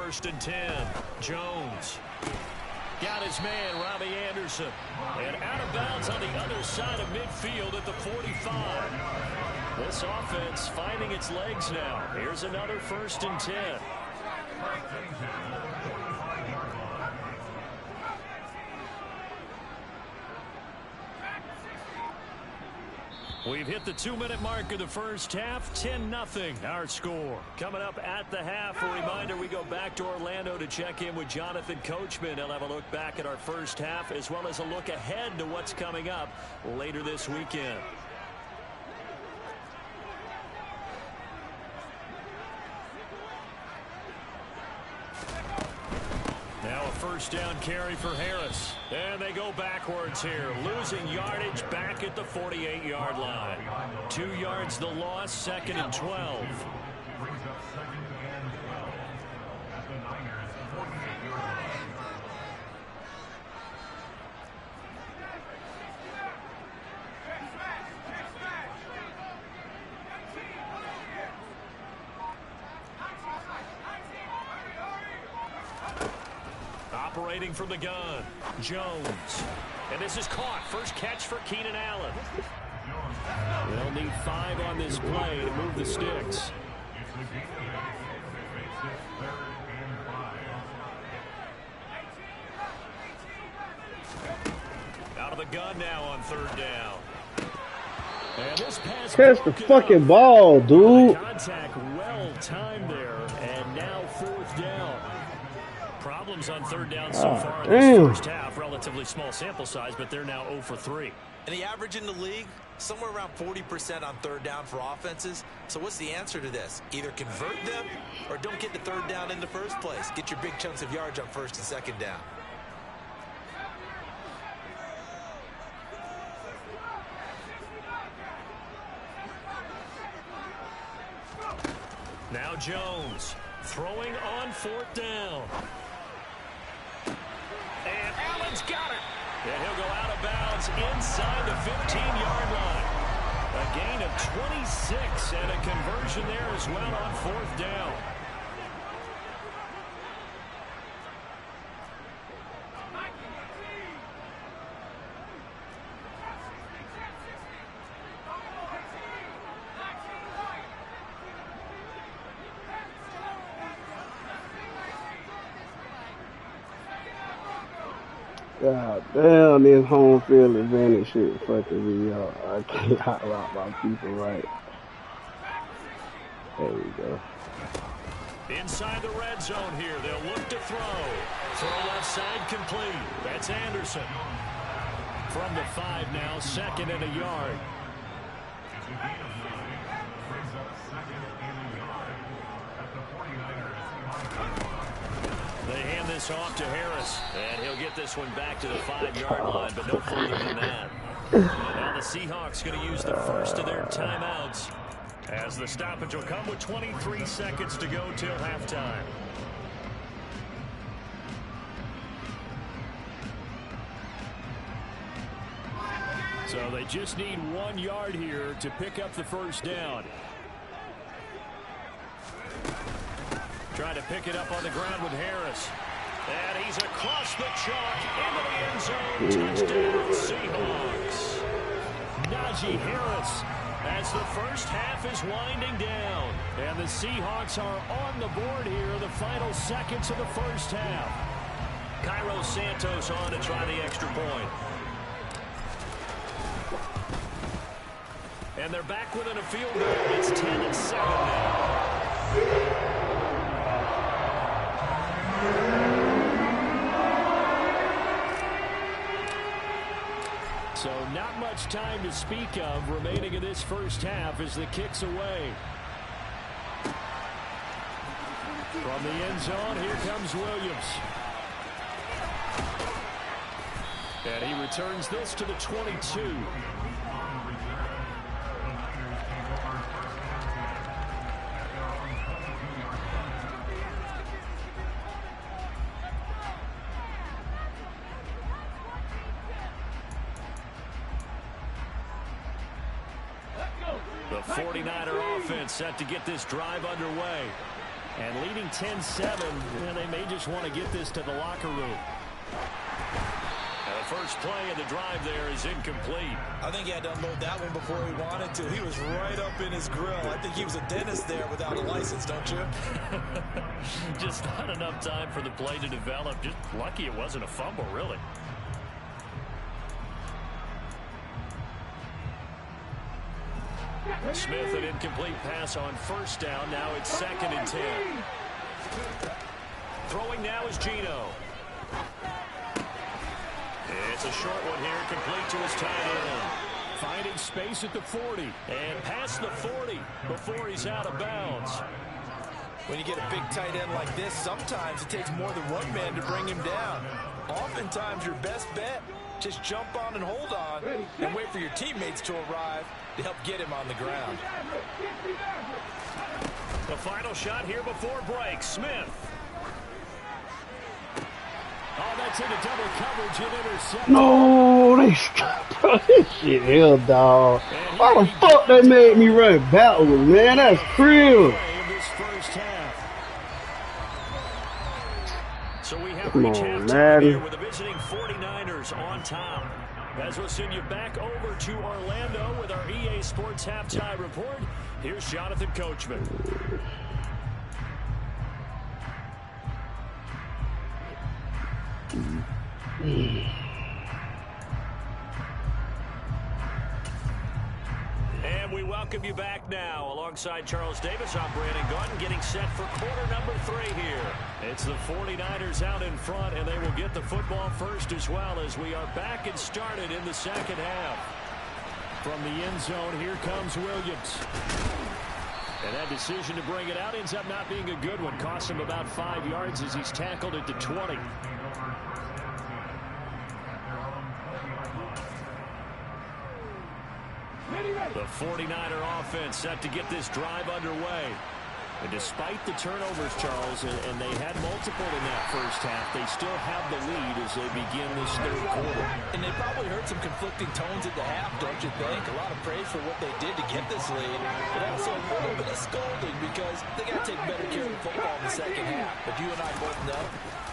first and 10. Jones. Got his man, Robbie Anderson. And out of bounds on the other side of midfield at the 45. This offense finding its legs now. Here's another first and 10. We've hit the 2-minute mark of the first half. 10-0 our score. Coming up at the half, a reminder we go back to Orlando to check in with Jonathan Coachman. He'll have a look back at our first half as well as a look ahead to what's coming up later this weekend. Now a first down carry for Harris. And they go backwards here. Losing yardage back at the 48-yard line. 2 yards the loss, second and 12. Operating from the gun, Jones. And this is caught. First catch for Keenan Allen. They'll need 5 on this play to move the sticks. Out of the gun now on third down. And this pass catch the fucking ball, dude. Contact well timed there, and now fourth down. Problems on third down so far in this first half. Relatively small sample size, but they're now 0 for 3. And the average in the league, somewhere around 40% on third down for offenses. So what's the answer to this? Either convert them or don't get the third down in the first place. Get your big chunks of yards on first and second down. Now Jones throwing on fourth down. And Allen's got it. And he'll go out of bounds inside the 15-yard line. A gain of 26 and a conversion there as well on fourth down. God damn, this home field advantage shit fucking me up. I can't hot rock my people right. There we go. Inside the red zone here, they'll look to throw. Throw left side complete. That's Anderson. From the 5 now, second and a yard. They hand this off to Harris, and he'll get this one back to the 5-yard line, but no further than that. Now the Seahawks going to use the first of their timeouts, as the stoppage will come with 23 seconds to go till halftime. So they just need 1 yard here to pick up the first down. Trying to pick it up on the ground with Harris. And he's across the chalk into the end zone. Touchdown, Seahawks. Najee Harris as the first half is winding down. And the Seahawks are on the board here, the final seconds of the first half. Cairo Santos on to try the extra point. And they're back within a field goal. It's 10-7 now. So not much time to speak of remaining in this first half as the kick's away. From the end zone, here comes Williams. And he returns this to the 22. The 49er offense set to get this drive underway. And leading 10-7, they may just want to get this to the locker room. The first play of the drive there is incomplete. I think he had to unload that one before he wanted to. He was right up in his grill. I think he was a dentist there without a license, don't you? Just not enough time for the play to develop. Just lucky it wasn't a fumble, really. Smith, an incomplete pass on first down. Now it's 2nd and 10. Throwing now is Geno. It's a short one here, complete to his tight end. Finding space at the 40 and past the 40 before he's out of bounds. When you get a big tight end like this, sometimes it takes more than one man to bring him down. Oftentimes your best bet, just jump on and hold on and wait for your teammates to arrive to help get him on the ground. The final shot here before break. Smith. Oh, that's into double coverage and intercepted. No, bro, this shit hell, dog. Why the fuck they made me run backwards, man? That's real. So we have Come reached on, halftime Madden. here with the visiting 49ers on top. As we'll send you back over to Orlando with our EA Sports Halftime Report, here's Jonathan Coachman. And we welcome you back now. Alongside Charles Davis, I'm Brandon Gordon, getting set for quarter number 3 here. It's the 49ers out in front, and they will get the football first as well as we are back and started in the second half. From the end zone, here comes Williams. And that decision to bring it out ends up not being a good one. Cost him about 5 yards as he's tackled at the 20. The 49er offense set to get this drive underway. And despite the turnovers, Charles, and they had multiple in that first half, they still have the lead as they begin this third quarter. And they probably heard some conflicting tones at the half, don't you think? A lot of praise for what they did to get this lead, but also a little bit of scolding because they got to take better care of the football in the second half. But you and I both know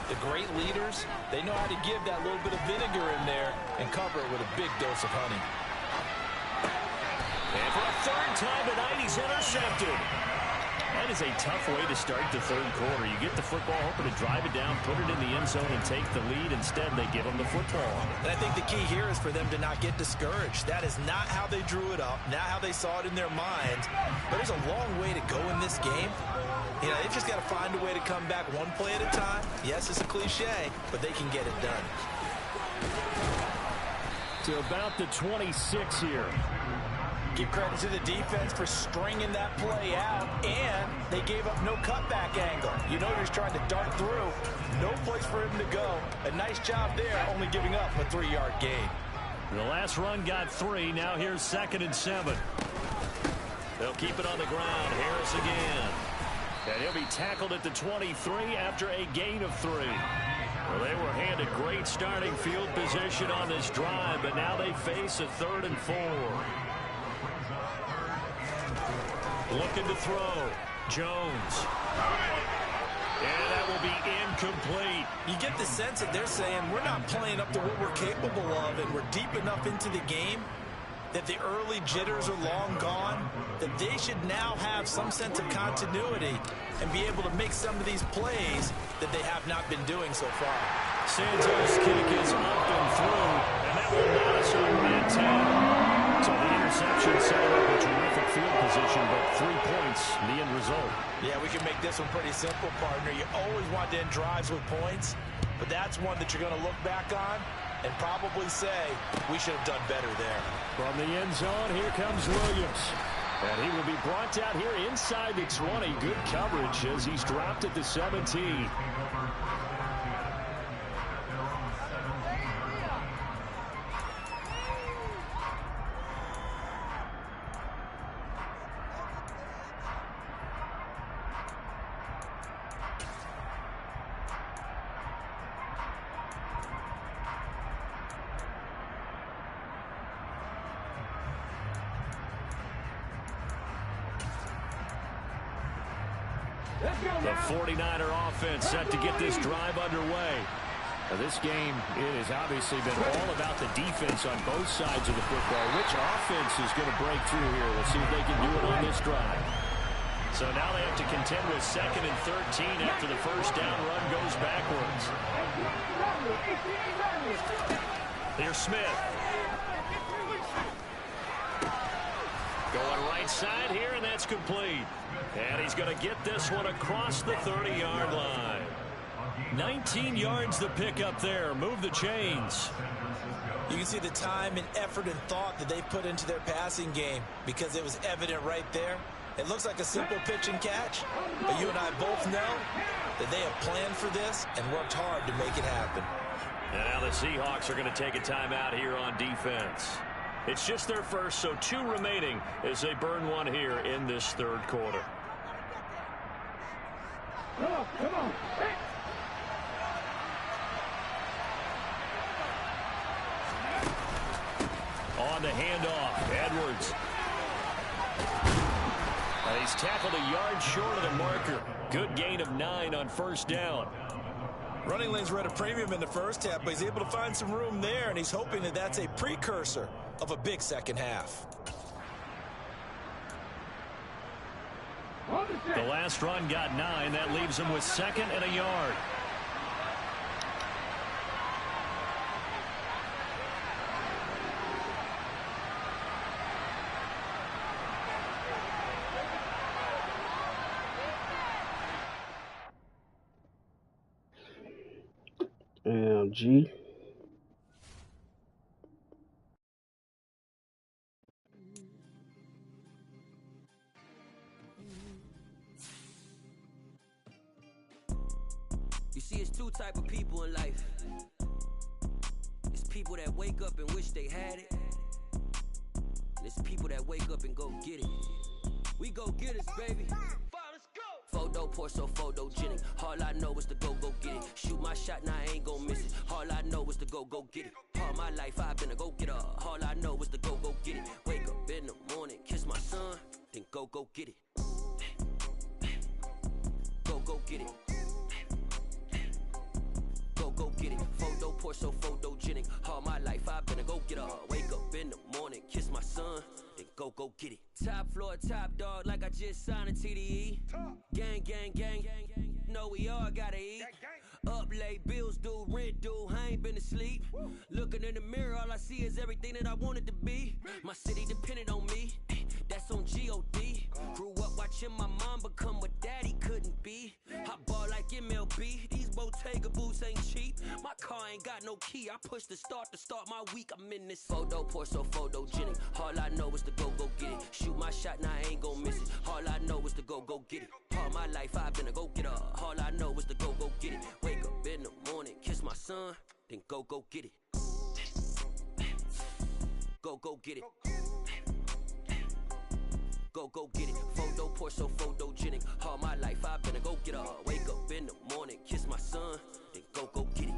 the great leaders, they know how to give that little bit of vinegar in there and cover it with a big dose of honey. And for a third time tonight, he's intercepted. That is a tough way to start the third quarter. You get the football, hoping to drive it down, put it in the end zone, and take the lead. Instead, they give him the football. And I think the key here is for them to not get discouraged. That is not how they drew it up, not how they saw it in their minds. But there's a long way to go in this game. You know, they've just got to find a way to come back one play at a time. Yes, it's a cliche, but they can get it done. To about the 26 here. Give credit to the defense for stringing that play out, and they gave up no cutback angle. You know he's trying to dart through. No place for him to go. A nice job there, only giving up a 3-yard gain. The last run got 3. Now here's 2nd and 7. They'll keep it on the ground. Harris again. And he'll be tackled at the 23 after a gain of 3. Well, they were handed great starting field position on this drive, but now they face a 3rd and 4. Looking to throw. Jones. And that will be incomplete. You get the sense that they're saying we're not playing up to what we're capable of, and we're deep enough into the game that the early jitters are long gone, that they should now have some sense of continuity and be able to make some of these plays that they have not been doing so far. Santos' kick is up and through, and that will not us over at 10. So the interception set up a terrific field position, but 3 points, the end result. Yeah, we can make this one pretty simple, partner. You always want to end drives with points, but that's one that you're going to look back on and probably say, we should have done better there. From the end zone, here comes Williams. And he will be brought down here inside the 20. Good coverage as he's dropped at the 17. The 49er offense set to get this drive underway. Now, this game, it has obviously been all about the defense on both sides of the football. Which offense is going to break through here? We'll see if they can do it on this drive. So now they have to contend with 2nd and 13 after the first down run goes backwards. Here's Smith. Going right side here, and that's complete. And he's going to get this one across the 30-yard line. 19 yards to pick up there. Move the chains. You can see the time and effort and thought that they put into their passing game because it was evident right there. It looks like a simple pitch and catch, but you and I both know that they have planned for this and worked hard to make it happen. And now the Seahawks are going to take a timeout here on defense. It's just their first, so 2 remaining as they burn one here in this 3rd quarter. Come on. On the handoff, Edwards. He's tackled a yard short of the marker. Good gain of 9 on first down. Running lanes were at a premium in the first half, but he's able to find some room there, and he's hoping that that's a precursor of a big second half. The last run got 9. That leaves him with 2nd and a yard. G. You see, it's 2 type of people in life. It's people that wake up and wish they had it. And it's people that wake up and go get it. We go get it, baby. Photo pour so photogenic. All I know is to go get it. Shoot my shot, now I ain't gon' miss it. All I know is to go get it. All my life I've been a go getter. All I know is to go get it. Wake up in the morning, kiss my son, then go get it. Go get it. Go get it. Photo pour so photogenic. All my life I've been a go getter. Wake up in the morning, kiss my son, then go get it. Top floor, top dog, like I just signed a TDE. Gang. Know we all gotta eat. Up late, bills due, rent due, I ain't been asleep. Looking in the mirror, all I see is everything that I wanted to be. My city depended on me, that's on G.O.D. Grew up watching my mom become what daddy couldn't be. I ball like MLB, these Bottega boots ain't cheap. My car ain't got no key, I push the start to start my week. I'm in this photo pour so photogenic. All I know is to go get it. Shoot my shot, now I ain't gon' miss it. All I know is to go get it. All my life I've been a go getter. All I know is to go get it. Wake up in the morning, kiss my son, then go get it. Go get it. Go get it. Photo pour so photogenic. All my life I've been a go getter. Wake up in the morning, kiss my son, then go get it.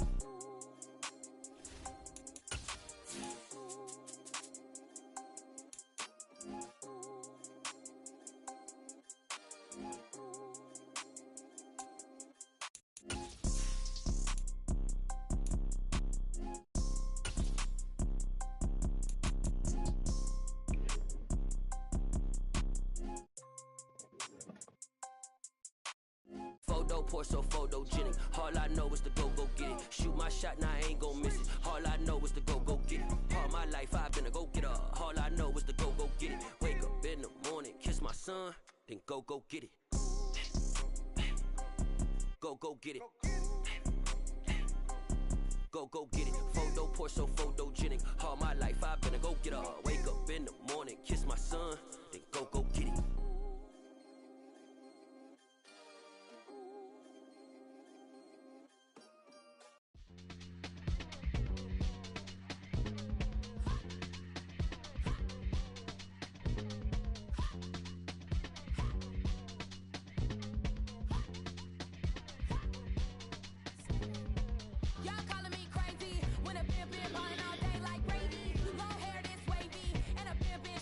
Photo pour so photogenic. All I know is to go get it. Shoot my shot, now I ain't gon' miss it. All I know is to go get it. All my life I've been a go getter. All I know is to go get it. Wake up in the morning, kiss my son, then go get it. Go get it. Go get it. Photo pour so photogenic. All my life I've been a go getter. Wake up in the morning, kiss my son, then go get it. When a been ballin' all day like Brady. Long hair this wavy, and a been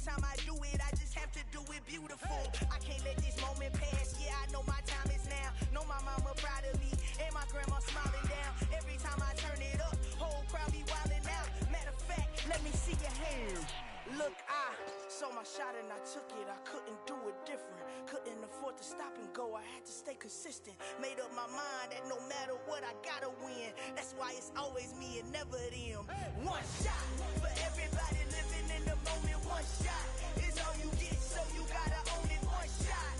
time I do it, I just have to do it beautiful. I can't let this moment pass. Yeah, I know my time is now. Know my mama proud of me, and my grandma smiling down. Every time I turn it up, whole crowd be wildin' out. Matter of fact, let me see your hands. Look, I saw my shot and I took it. I couldn't do it different. Couldn't afford to stop and go. I had to stay consistent. Made up my mind that no matter what, I gotta win. That's why it's always me and never them. One shot for everybody living in the moment. One shot is all you get, so you gotta own it. One shot.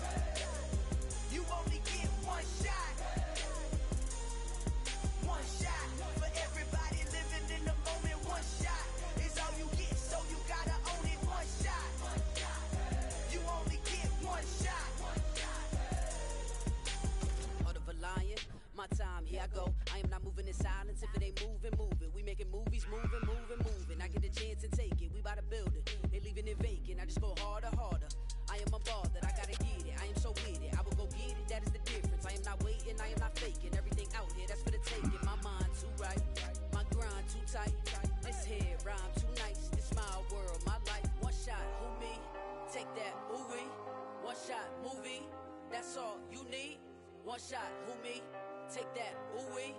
You only get one shot. One shot for everybody living in the moment. One shot is all you get, so you gotta own it. One shot. You only get one shot. Heart of a lion, my time, here I go. I am not moving in silence. If it ain't moving, moving. We making movies, moving, moving, moving. I get the chance to take it. We bout to build it. They leaving it vacant. I just go harder, harder. I am a ball that I gotta get it. I am so with it. I will go get it. That is the difference. I am not waiting. I am not faking. Everything out here, that's for the taking. My mind too right. My grind too tight. This head rhyme too nice. This my world, my life. One shot, who me? Take that, ooh-wee. One shot, movie. That's all you need. One shot, who me? Take that, ooh-wee.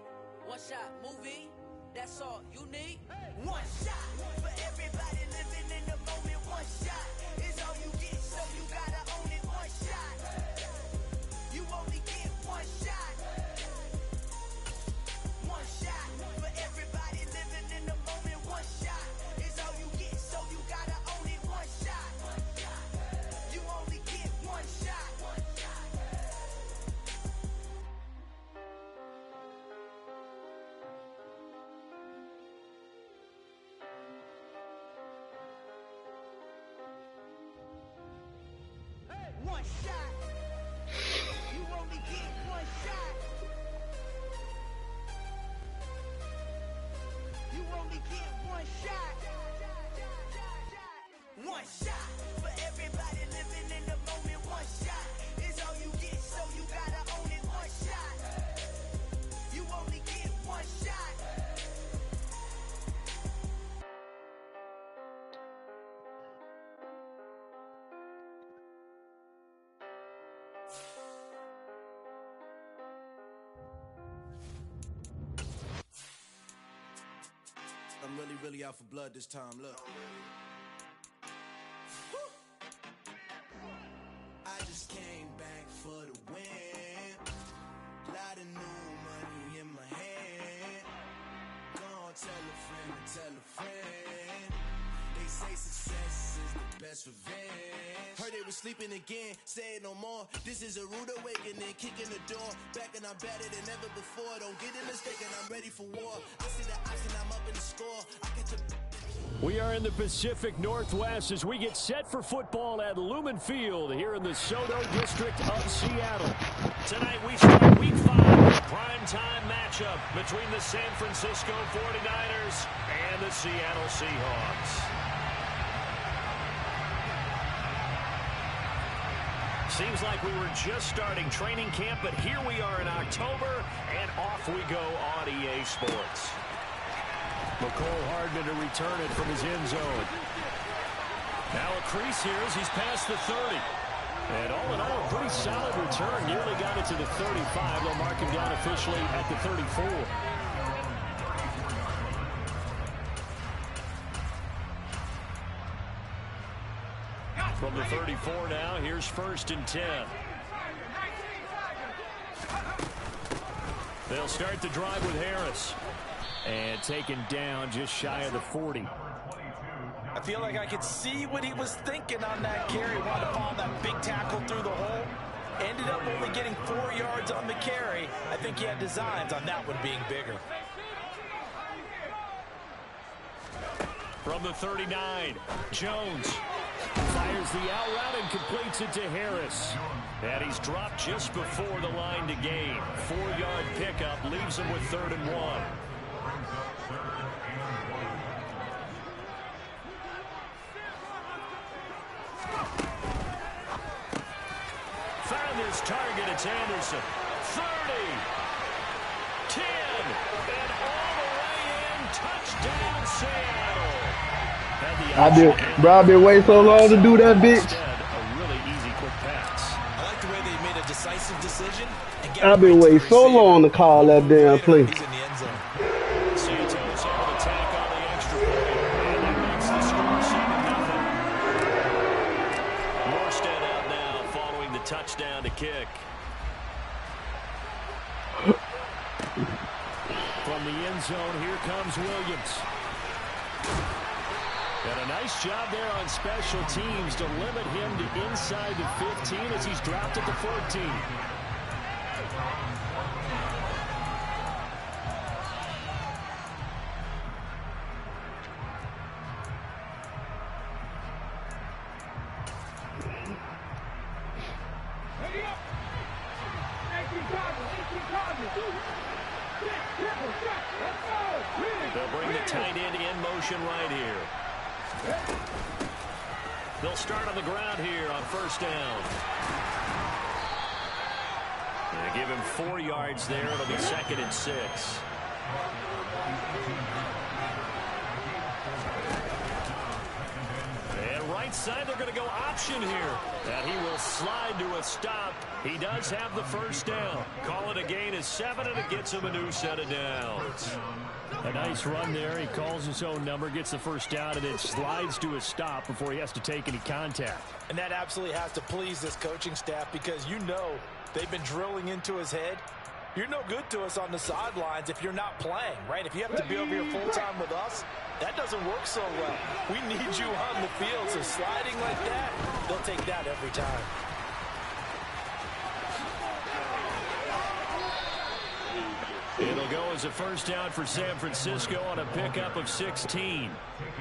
One shot, movie. That's all you need. One shot for everybody living in the moment. One shot is all you get, so you gotta own it. One shot. You only get one shot. One shot for everybody living in the moment. One shot is all you get, so you gotta own it. One shot. You only get one shot. One shot. You only get one shot. You only get one shot. One shot for everybody living in the moment. One shot is all you get, so you gotta own it. One shot. You only get one shot. I'm really out for blood this time, look. I just came back for the win. Lot of new money in my hand. Gonna tell a friend to tell a friend. They say success is the best revenge. Heard they were sleeping again, say it no more. This is a rude awakening, kicking the door. Back and I'm better than ever before. Don't get it mistaken, I'm ready for war. I see the option, I'm up in the score. I get to... We are in the Pacific Northwest as we get set for football at Lumen Field here in the Soto District of Seattle. Tonight we start Week 5, primetime matchup between the San Francisco 49ers and the Seattle Seahawks. Seems like we were just starting training camp, but here we are in October, and off we go on EA Sports. McCole Hardman to return it from his end zone. Now a crease here as he's past the 30. And all in all, a pretty solid return. Nearly got it to the 35. They'll mark him down officially at the 34. From the 34 now, here's 1st and 10. They'll start the drive with Harris. And taken down just shy of the 40. I feel like I could see what he was thinking on that carry. Wanted to follow that big tackle through the hole. Ended up only getting 4 yards on the carry. I think he had designs on that one being bigger. From the 39, Jones fires the out route and completes it to Harris. And he's dropped just before the line to gain. 4-yard pickup leaves him with 3rd and 1. Found his target, it's Anderson. 30, 10, and all the way in, touchdown Seattle. I've been waiting so long to do that, bitch. A really easy quick pass. I like the way they made a decisive decision. And I've been waiting so long to call that damn play. He's in the end zone. Santos able to tack on the extra point, and that makes the score 7-0. Morstead out now following the touchdown to kick. From the end zone, here comes Williams. And a nice job there on special teams to limit him to inside the 15 as he's dropped at the 14. They'll bring the tight end in motion right here. They'll start on the ground here on first down. They give him 4 yards there. It'll be 2nd and 6. And right side, they're going to go option here. And he will slide to a stop. He does have the first down. Call it a gain of 7, and it gets him a new set of downs. A nice run there. He calls his own number, gets the first down, and then slides to a stop before he has to take any contact. And that absolutely has to please this coaching staff because you know they've been drilling into his head. You're no good to us on the sidelines if you're not playing, right? If you have to be over here full-time with us, that doesn't work so well. We need you on the field, so sliding like that, they'll take that every time. It'll go as a first down for San Francisco on a pickup of 16.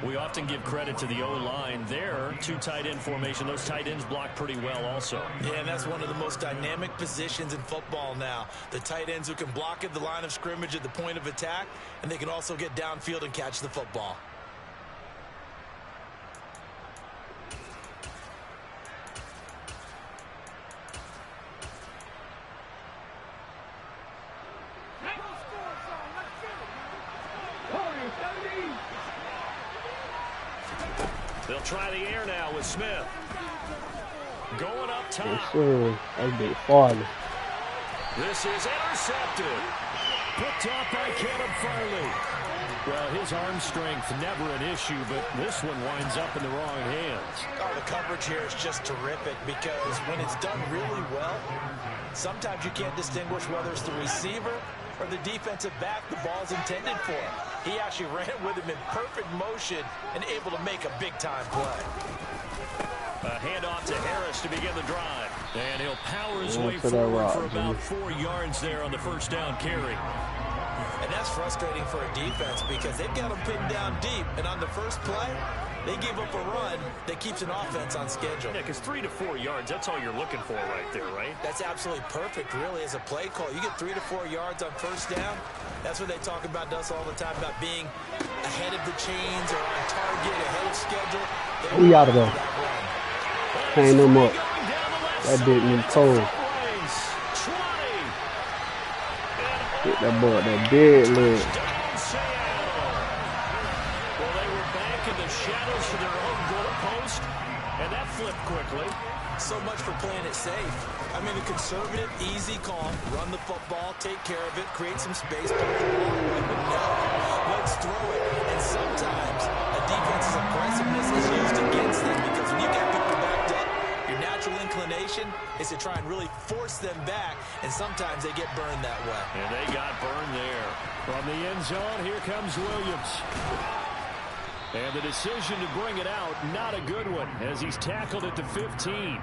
We often give credit to the O-line there. 2 tight end formation. Those tight ends block pretty well also. Yeah, and that's one of the most dynamic positions in football now. The tight ends who can block at the line of scrimmage at the point of attack, and they can also get downfield and catch the football. They'll try the air now with Smith. Going up top. Yes, sir. That's big farther. This is intercepted. Picked off by Caleb Farley. Well, his arm strength never an issue, but this one winds up in the wrong hands. Oh, the coverage here is just terrific because when it's done really well, sometimes you can't distinguish whether it's the receiver or the defensive back the ball's intended for. He actually ran with him in perfect motion and able to make a big-time play. A handoff to Harris to begin the drive. And he'll power his way forward for about 4 yards there on the first down carry. And that's frustrating for a defense because they've got him pinned down deep. And on the first play, they gave up a run that keeps an offense on schedule. Yeah, because 3 to 4 yards, that's all you're looking for right there, right? That's absolutely perfect, really, as a play call. You get 3 to 4 yards on first down. That's what they talk about to us all the time, about being ahead of the chains or on target, ahead of schedule. We out of there. Hang them up. That didn't even cold. Hit that boy, that dead leg. Well, they were back in the shadows for their own goalpost, and that flipped quickly. So much for playing it safe. I mean, the conservative, easy call, run the football, take care of it, create some space, put the ball away, but no, let's throw it. And sometimes a defense's aggressiveness is used against them because when you got people backed up, your natural inclination is to try and really force them back, and sometimes they get burned that way. And they got burned there. From the end zone, here comes Williams. And the decision to bring it out, not a good one, as he's tackled at the 15.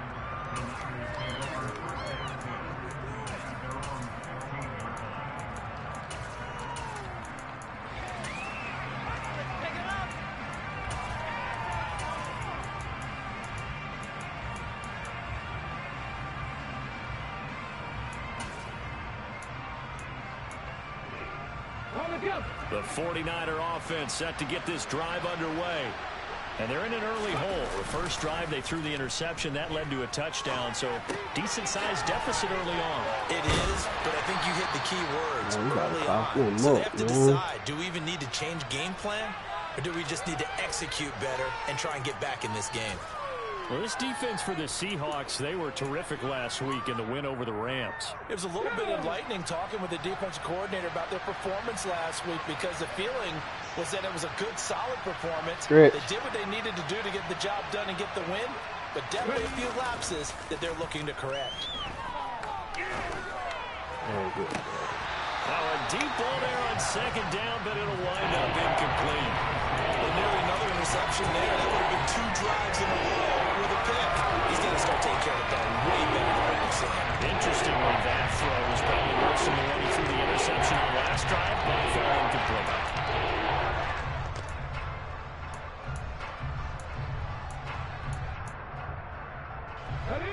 The 49er offense set to get this drive underway. And they're in an early hole. The first drive, they threw the interception. That led to a touchdown. So, decent-sized deficit early on. It is, but I think you hit the key words early on. So they have to decide, do we even need to change game plan? Or do we just need to execute better and try and get back in this game? Well, this defense for the Seahawks, they were terrific last week in the win over the Rams. It was a little bit enlightening talking with the defensive coordinator about their performance last week because the feeling was that it was a good, solid performance. Great. They did what they needed to do to get the job done and get the win, but definitely a few lapses that they're looking to correct. Very good. Now a deep ball there on second down, but it'll wind up incomplete. Well, nearly another interception there. That would have been 2 drives in a row with a pick. He's got to start taking care of the ball way better than what we're seeing. Interestingly, that throw was probably worse than the one he threw the interception on last drive, but it fell incomplete.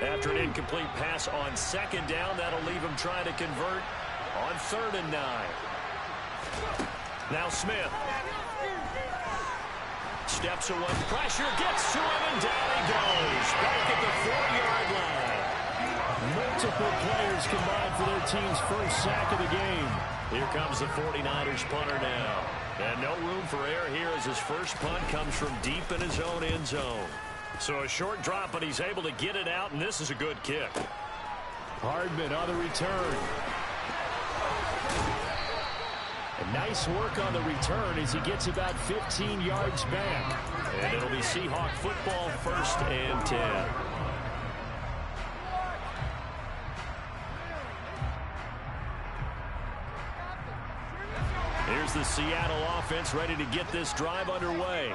After an incomplete pass on second down, that'll leave him trying to convert on 3rd and 9. Now Smith. Steps away, pressure, gets to him, and down he goes. Back at the 4-yard line. Multiple players combined for their team's first sack of the game. Here comes the 49ers punter now. And no room for error here as his first punt comes from deep in his own end zone. So a short drop, but he's able to get it out, and this is a good kick. Hardman on the return. And nice work on the return as he gets about 15 yards back. And it'll be Seahawk football, 1st and 10. Here's the Seattle offense ready to get this drive underway.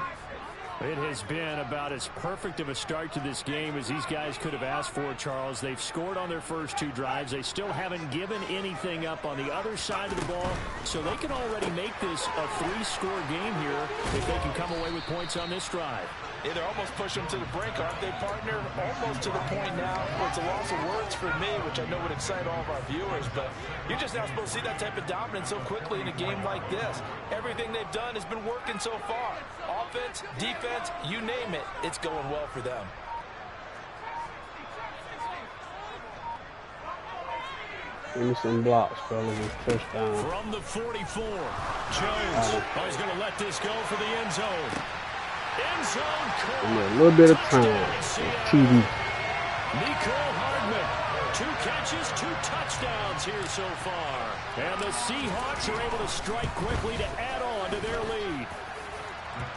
It has been about as perfect of a start to this game as these guys could have asked for, Charles. They've scored on their first 2 drives. They still haven't given anything up on the other side of the ball, so they can already make this a 3-score game here if they can come away with points on this drive. Yeah, they're almost pushing them to the brink, aren't they, partner? Almost to the point now where it's a loss of words for me, which I know would excite all of our viewers, but you're just not supposed to see that type of dominance so quickly in a game like this. Everything they've done has been working so far. Offense, defense, you name it, it's going well for them. Give me some blocks, fellas. Touchdown. From the 44, Jones is going to let this go for the end zone. End zone A little bit of time. TV. Nico Hardman, 2 catches, 2 touchdowns here so far. And the Seahawks are able to strike quickly to add on to their lead.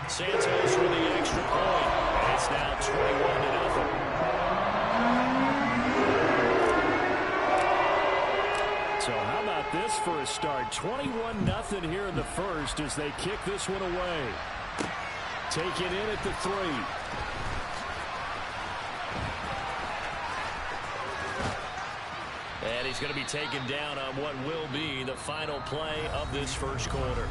Santos with the extra point. And it's now 21-0. So how about this for a start? 21-0 here in the first as they kick this one away. Take it in at the 3. And he's going to be taken down on what will be the final play of this first quarter.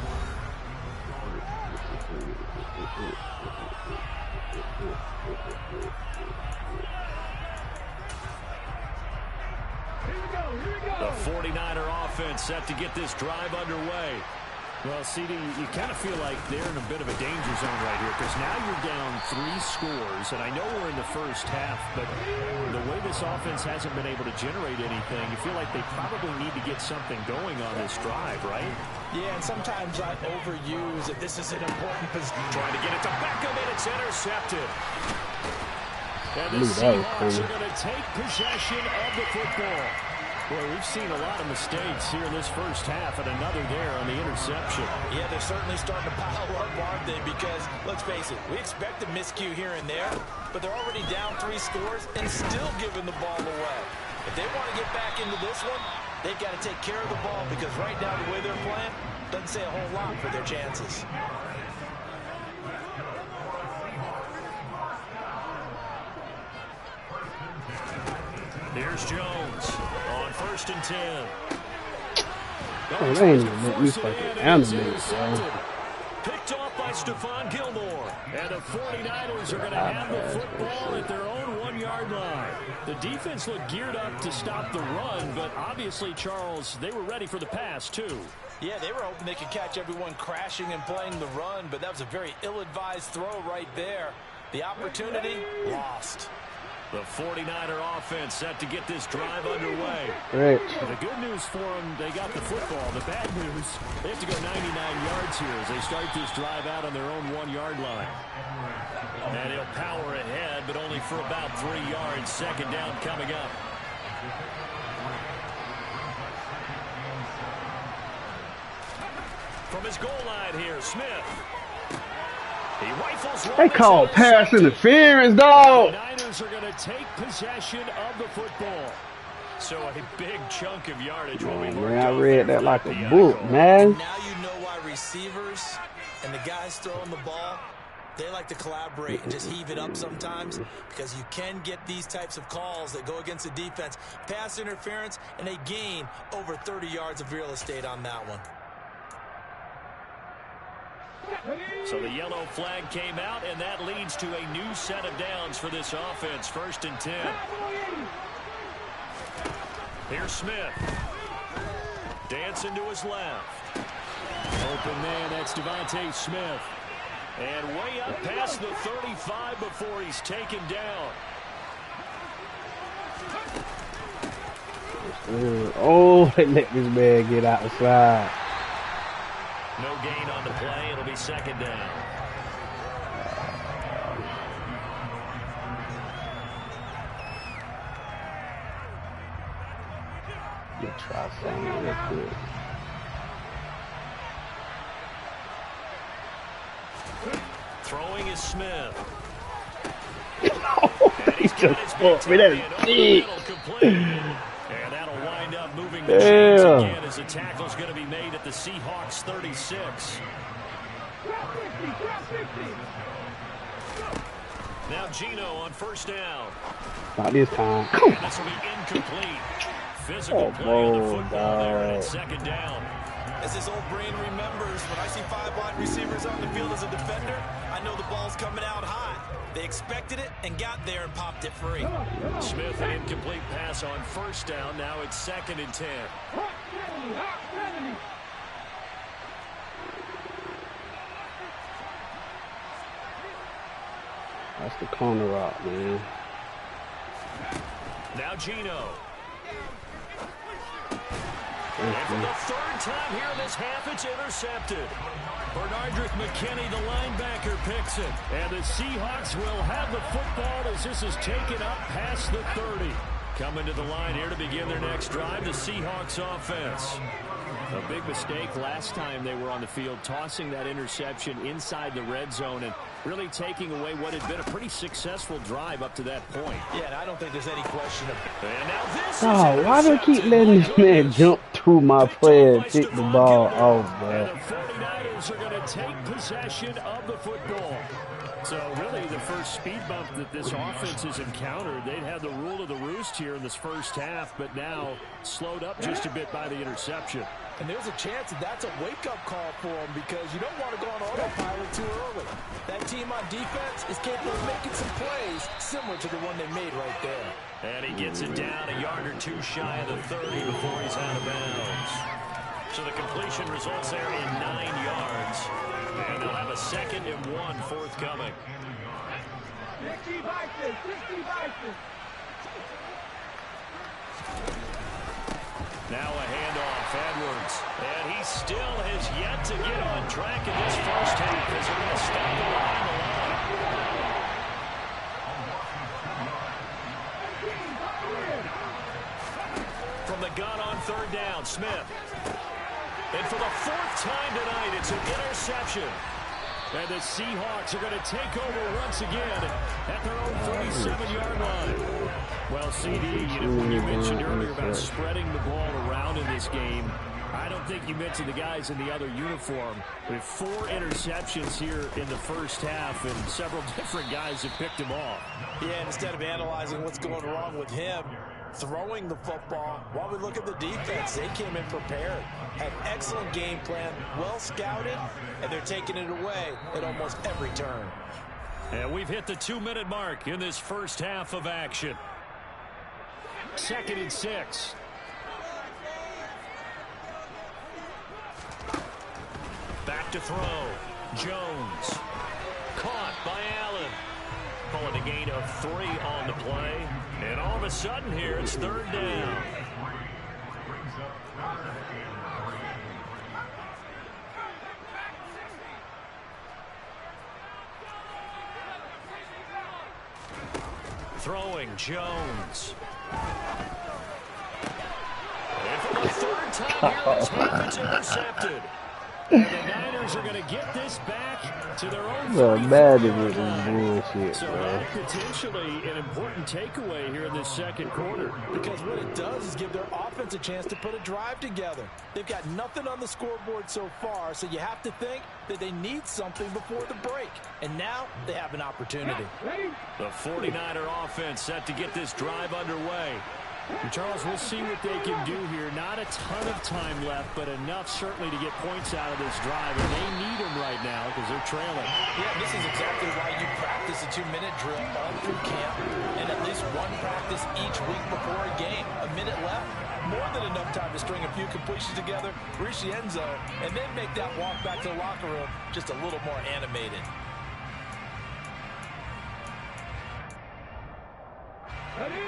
The 49er offense set to get this drive underway. Well, CD, you kind of feel like they're in a bit of a danger zone right here because now you're down 3 scores, and I know we're in the first half, but the way this offense hasn't been able to generate anything, you feel like they probably need to get something going on this drive, right? Yeah, and sometimes I overuse it. This is an important position. Trying to get it to Beckham, and it's intercepted. And the Seahawks are going to take possession of the football. Well, we've seen a lot of mistakes here in this first half, and another there on the interception. Yeah, they're certainly starting to pile up, aren't they? Because, let's face it, we expect a miscue here and there, but they're already down 3 scores and still giving the ball away. If they want to get back into this one, they've got to take care of the ball because right now the way they're playing doesn't say a whole lot for their chances. Here's Jones on 1st and 10. Oh, they ain't even let me fucking animate, bro. Picked off by Stephon Gilmore. And the 49ers are going to have the football at their own 1-yard line. The defense looked geared up to stop the run, but obviously, Charles, they were ready for the pass, too. Yeah, they were hoping they could catch everyone crashing and playing the run, but that was a very ill-advised throw right there. The opportunity, lost. The 49er offense set to get this drive underway. Right. The good news for them, they got the football. The bad news, they have to go 99 yards here as they start this drive out on their own 1-yard line. And he'll power ahead, but only for about 3 yards. Second down coming up. From his goal line here, Smith. He rifles one. They call pass interference, dog. The Niners are going to take possession of the football. So a big chunk of yardage will be Man, I read that like a book, man. Now you know why receivers and the guys throwing the ball, they like to collaborate and just heave it up sometimes, because you can get these types of calls that go against the defense. Pass interference, and they gain over 30 yards of real estate on that one. So the yellow flag came out, and that leads to a new set of downs for this offense. 1st and 10. Here's Smith. Dancing to his left. Open man, that's Devontae Smith. And way up past the 35 before he's taken down. Oh, they let this man get outside. No gain on the play. It'll be second down. Let's try something real quick. Throwing is Smith. He just fucked me. That is big. And that'll wind up moving the chains again as the tackle's going to be made at the Seahawks 36. Now Gino on 1st down. Not this time. Come on. This will be incomplete. Physical play on the football there, and it's second down. As this old brain remembers, when I see 5 wide receivers on the field as a defender, I know the ball's coming out hot. They expected it and got there and popped it free. Smith, an incomplete pass on 1st down. Now it's 2nd and 10. That's the corner route, man. Now Gino. And for the 3rd time here in this half, it's intercepted. Bernardrick McKinney, the linebacker, picks it. And the Seahawks will have the football as this is taken up past the 30. Coming to the line here to begin their next drive, the Seahawks offense. A big mistake last time they were on the field, tossing that interception inside the red zone and really taking away what had been a pretty successful drive up to that point. Yeah, and I don't think there's any question of it. And now this Oh, why do I keep letting this man jump through my player and pick the ball off, bro? And the 49ers are going to take possession of the football. So really the first speed bump that this offense has encountered, they'd had the rule of the roost here in this first half, but now slowed up just a bit by the interception. And there's a chance that that's a wake-up call for them, because you don't want to go on autopilot too early. That team on defense is capable of making some plays similar to the one they made right there. And he gets it down a yard or two shy of the 30 before he's out of bounds. So the completion results there in 9 yards. And they'll have a 2nd and 1 forthcoming. Now a handoff, Edwards. And he still has yet to get on track in this first half as they're going to stop the line. From the gun on 3rd down, Smith. And for the 4th time tonight, it's an interception. And the Seahawks are going to take over once again at their own 37-yard line. Well, CD, when you mentioned earlier about spreading the ball around in this game, I don't think you mentioned the guys in the other uniform. We have 4 interceptions here in the first half, and several different guys have picked him off. Yeah, instead of analyzing what's going wrong with him, throwing the football, while we look at the defense, they came in prepared, had excellent game plan, well scouted, and they're taking it away at almost every turn. And we've hit the 2-minute mark in this first half of action. 2nd and 6. Back to throw. Jones. Caught by Allen. Call it a gain of 3 on the play. And all of a sudden here, it's 3rd down. Throwing Jones. And for the 3rd time here, this half, it's intercepted. And the Niners are going to get this back to their own 35. Madden with this bullshit, So bro. that potentially an important takeaway here in this second quarter. Because what it does is give their offense a chance to put a drive together. They've got nothing on the scoreboard so far, so you have to think that they need something before the break. And now they have an opportunity. The 49er offense set to get this drive underway. And Charles, we'll see what they can do here. Not a ton of time left, but enough certainly to get points out of this drive. And they need them right now because they're trailing. Yeah, this is exactly why you practice a 2-minute drill all through camp and at least one practice each week before a game. A minute left, more than enough time to string a few completions together, reach the end zone, and then make that walk back to the locker room just a little more animated.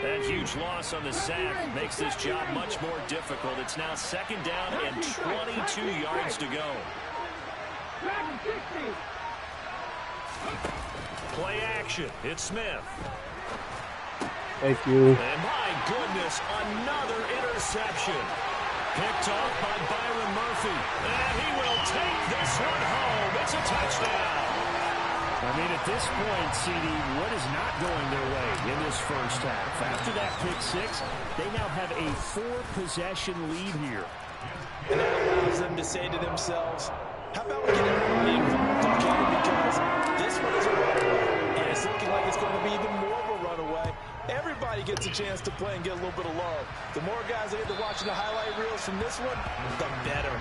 That huge loss on the sack makes this job much more difficult. It's now 2nd down and 22 yards to go. Play action. It's Smith. Thank you. And my goodness, another interception. Picked off by Byron Murphy. And he will take this one home. It's a touchdown. I mean, at this point, CD, what is not going their way in this first half? After that pick-6, they now have a 4-possession lead here. And that allows them to say to themselves, how about we get everybody involved, okay? Because this one is a runaway, and it's looking like it's going to be even more of a runaway. Everybody gets a chance to play and get a little bit of love. The more guys that get to watching the highlight reels from this one, the better.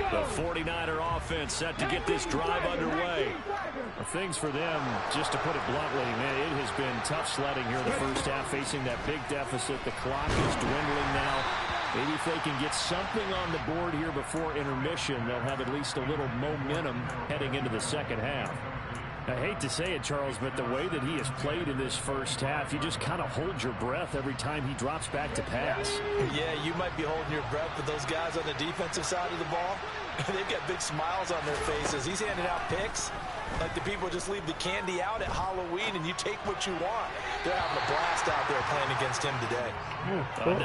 The 49er offense set to get this drive underway. Well, things for them, just to put it bluntly, man, it has been tough sledding here in the first half, facing that big deficit. The clock is dwindling now. Maybe if they can get something on the board here before intermission, they'll have at least a little momentum heading into the second half. I hate to say it, Charles, but the way that he has played in this first half, you just kind of hold your breath every time he drops back to pass. Yeah, you might be holding your breath, but those guys on the defensive side of the ball, they've got big smiles on their faces. He's handing out picks like the people just leave the candy out at Halloween and you take what you want. They're having a blast out there playing against him today. Second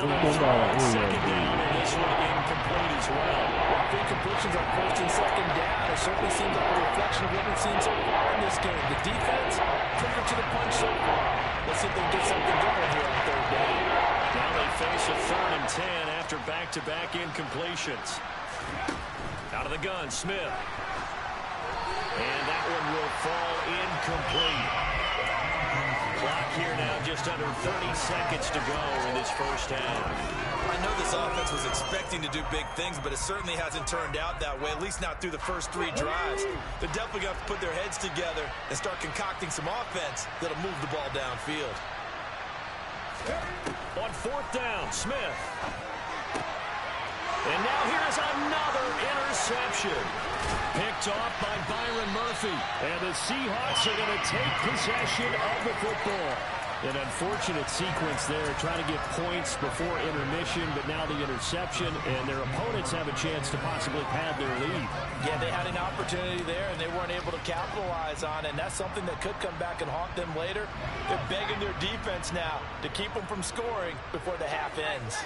down, and this one incomplete as well. Incompletions on 1st and 2nd down. It certainly seems like a reflection of what we've seen so far in this game. The defense, quicker to the punch so far. Let's see if they can get something going here on 3rd down. Now they face a 3rd and 10 after back-to-back incompletions. Out of the gun, Smith. And that one will fall incomplete. Clock here now just under 30 seconds to go in this first half. I know this offense was expecting to do big things, but it certainly hasn't turned out that way, at least not through the first 3 drives. They're definitely going to have to put their heads together and start concocting some offense that'll move the ball downfield. On 4th down, Smith. And now here's another interception. Picked off by Byron Murphy. And the Seahawks are going to take possession of the football. An unfortunate sequence there, trying to get points before intermission, but now the interception, and their opponents have a chance to possibly pad their lead. Yeah, they had an opportunity there, and they weren't able to capitalize on it, and that's something that could come back and haunt them later. They're begging their defense now to keep them from scoring before the half ends.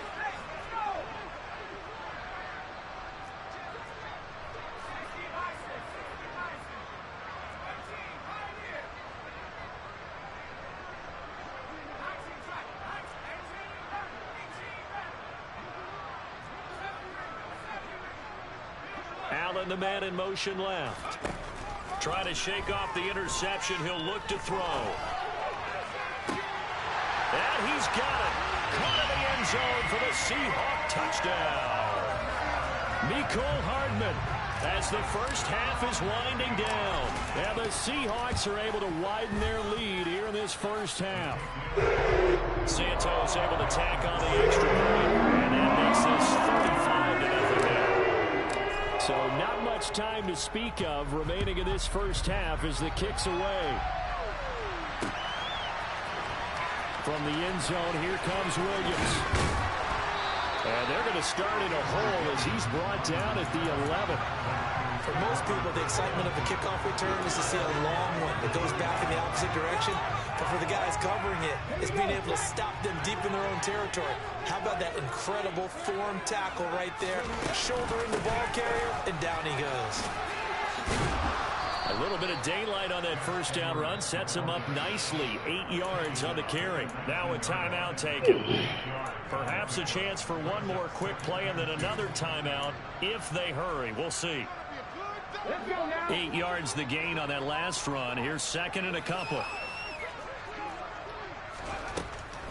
Allen, the man in motion left. Trying to shake off the interception. He'll look to throw. And he's got it. Caught in the end zone for the Seahawk touchdown. Mecole Hardman as the first half is winding down. And the Seahawks are able to widen their lead here in this first half. Santos able to tack on the extra point, and that makes this 35-0 now. So not much time to speak of remaining in this first half as the kick's away. From the end zone, here comes Williams. And they're going to start in a hole as he's brought down at the 11. For most people, the excitement of the kickoff return is to see a long one that goes back in the opposite direction. But for the guys covering it, it's being able to stop them deep in their own territory. How about that incredible form tackle right there? Shouldering the ball carrier, and down he goes. A little bit of daylight on that first down run sets him up nicely. 8 yards on the carry. Now a timeout taken. Perhaps a chance for one more quick play and then another timeout if they hurry. We'll see. 8 yards the gain on that last run. Here's second and a couple.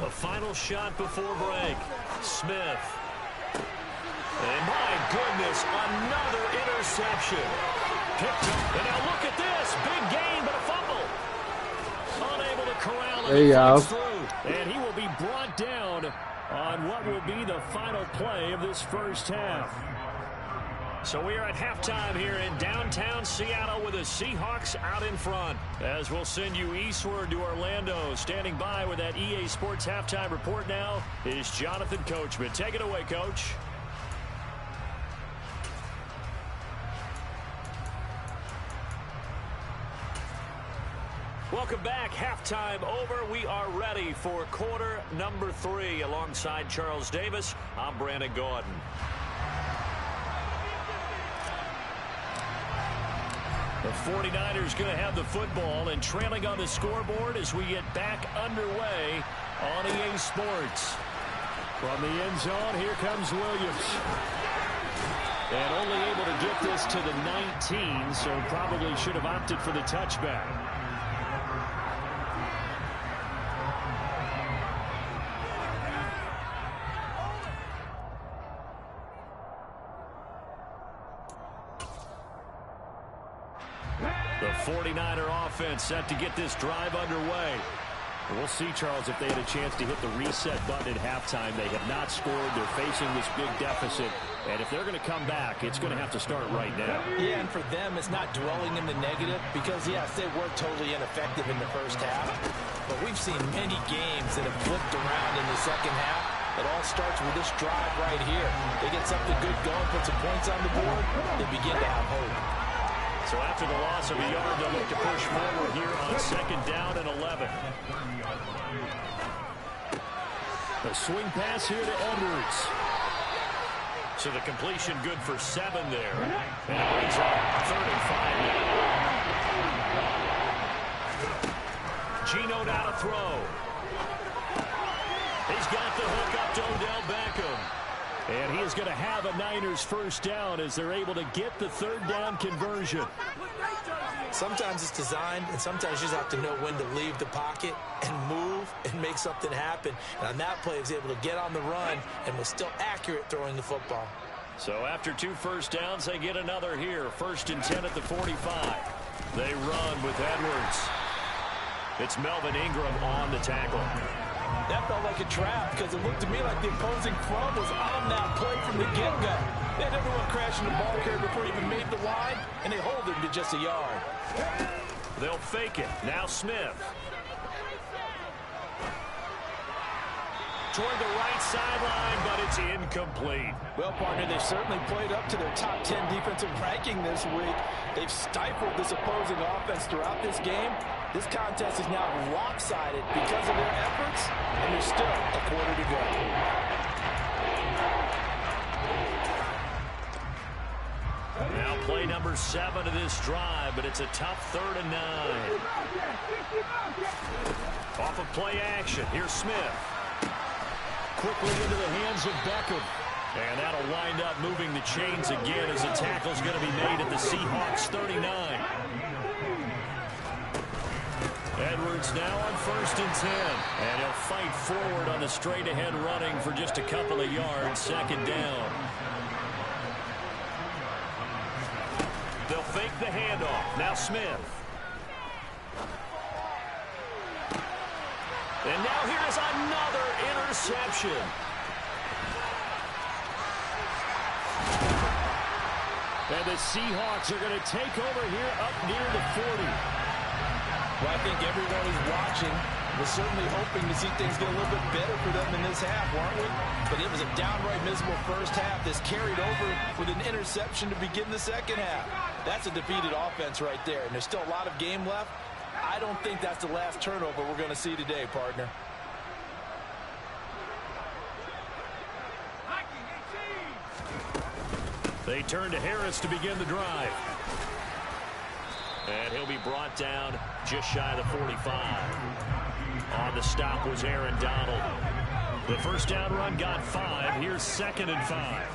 A final shot before break. Smith. And my goodness, another interception. Picked up. And now look at this. Big gain, but a fumble. Unable to corral him through. And he will be brought down on what will be the final play of this first half. So we are at halftime here in downtown Seattle with the Seahawks out in front. As we'll send you eastward to Orlando. Standing by with that EA Sports halftime report now is Jonathan Coachman. Take it away, Coach. Welcome back. Halftime over. We are ready for quarter number 3. Alongside Charles Davis, I'm Brandon Gordon. The 49ers going to have the football and trailing on the scoreboard as we get back underway on EA Sports. From the end zone, here comes Williams. And only able to get this to the 19, so probably should have opted for the touchback. The 49er offense set to get this drive underway. We'll see, Charles, if they had a chance to hit the reset button at halftime. They have not scored. They're facing this big deficit. And if they're going to come back, it's going to have to start right now. Yeah, and for them, it's not dwelling in the negative because, yes, they were totally ineffective in the first half. But we've seen many games that have flipped around in the second half. It all starts with this drive right here. They get something good going, put some points on the board, they begin to have hope. So after the loss of a yard, they'll look to push forward here on second down and 11. A swing pass here to Edwards. So the completion good for 7 there. And it brings up 3rd and 5 now. Gino now to throw. He's got the hook up to Odell Beckham. And he is going to have a Niners first down as they're able to get the 3rd down conversion. Sometimes it's designed, and sometimes you just have to know when to leave the pocket and move and make something happen. And on that play, he was able to get on the run and was still accurate throwing the football. So after 2 first downs, they get another here. 1st and 10 at the 45. They run with Edwards. It's Melvin Ingram on the tackle. That felt like a trap because it looked to me like the opposing front was on that play from the get-go. They had everyone crashing the ball carrier before he even made the line, and they hold him to just a yard. They'll fake it. Now Smith. Toward the right sideline, but it's incomplete. Well, partner, they certainly played up to their top 10 defensive ranking this week. They've stifled this opposing offense throughout this game. This contest is now lopsided because of their efforts, and there's still a quarter to go. Now play number 7 of this drive, but it's a tough 3rd and 9. Off of play action, here's Smith. Quickly into the hands of Beckham. And that'll wind up moving the chains again as the tackle's going to be made at the Seahawks 39. Edwards now on 1st and 10. And he'll fight forward on the straight-ahead running for just a couple of yards. 2nd down. They'll fake the handoff. Now Smith. And now here's another interception. And the Seahawks are going to take over here up near the 40. Well, I think everyone who's watching was certainly hoping to see things get a little bit better for them in this half, weren't we? But it was a downright miserable first half. This carried over with an interception to begin the second half. That's a defeated offense right there, and there's still a lot of game left. I don't think that's the last turnover we're going to see today, partner. They turn to Harris to begin the drive. And he'll be brought down just shy of the 45. On the stop was Aaron Donald. The first down run got 5. Here's 2nd and 5.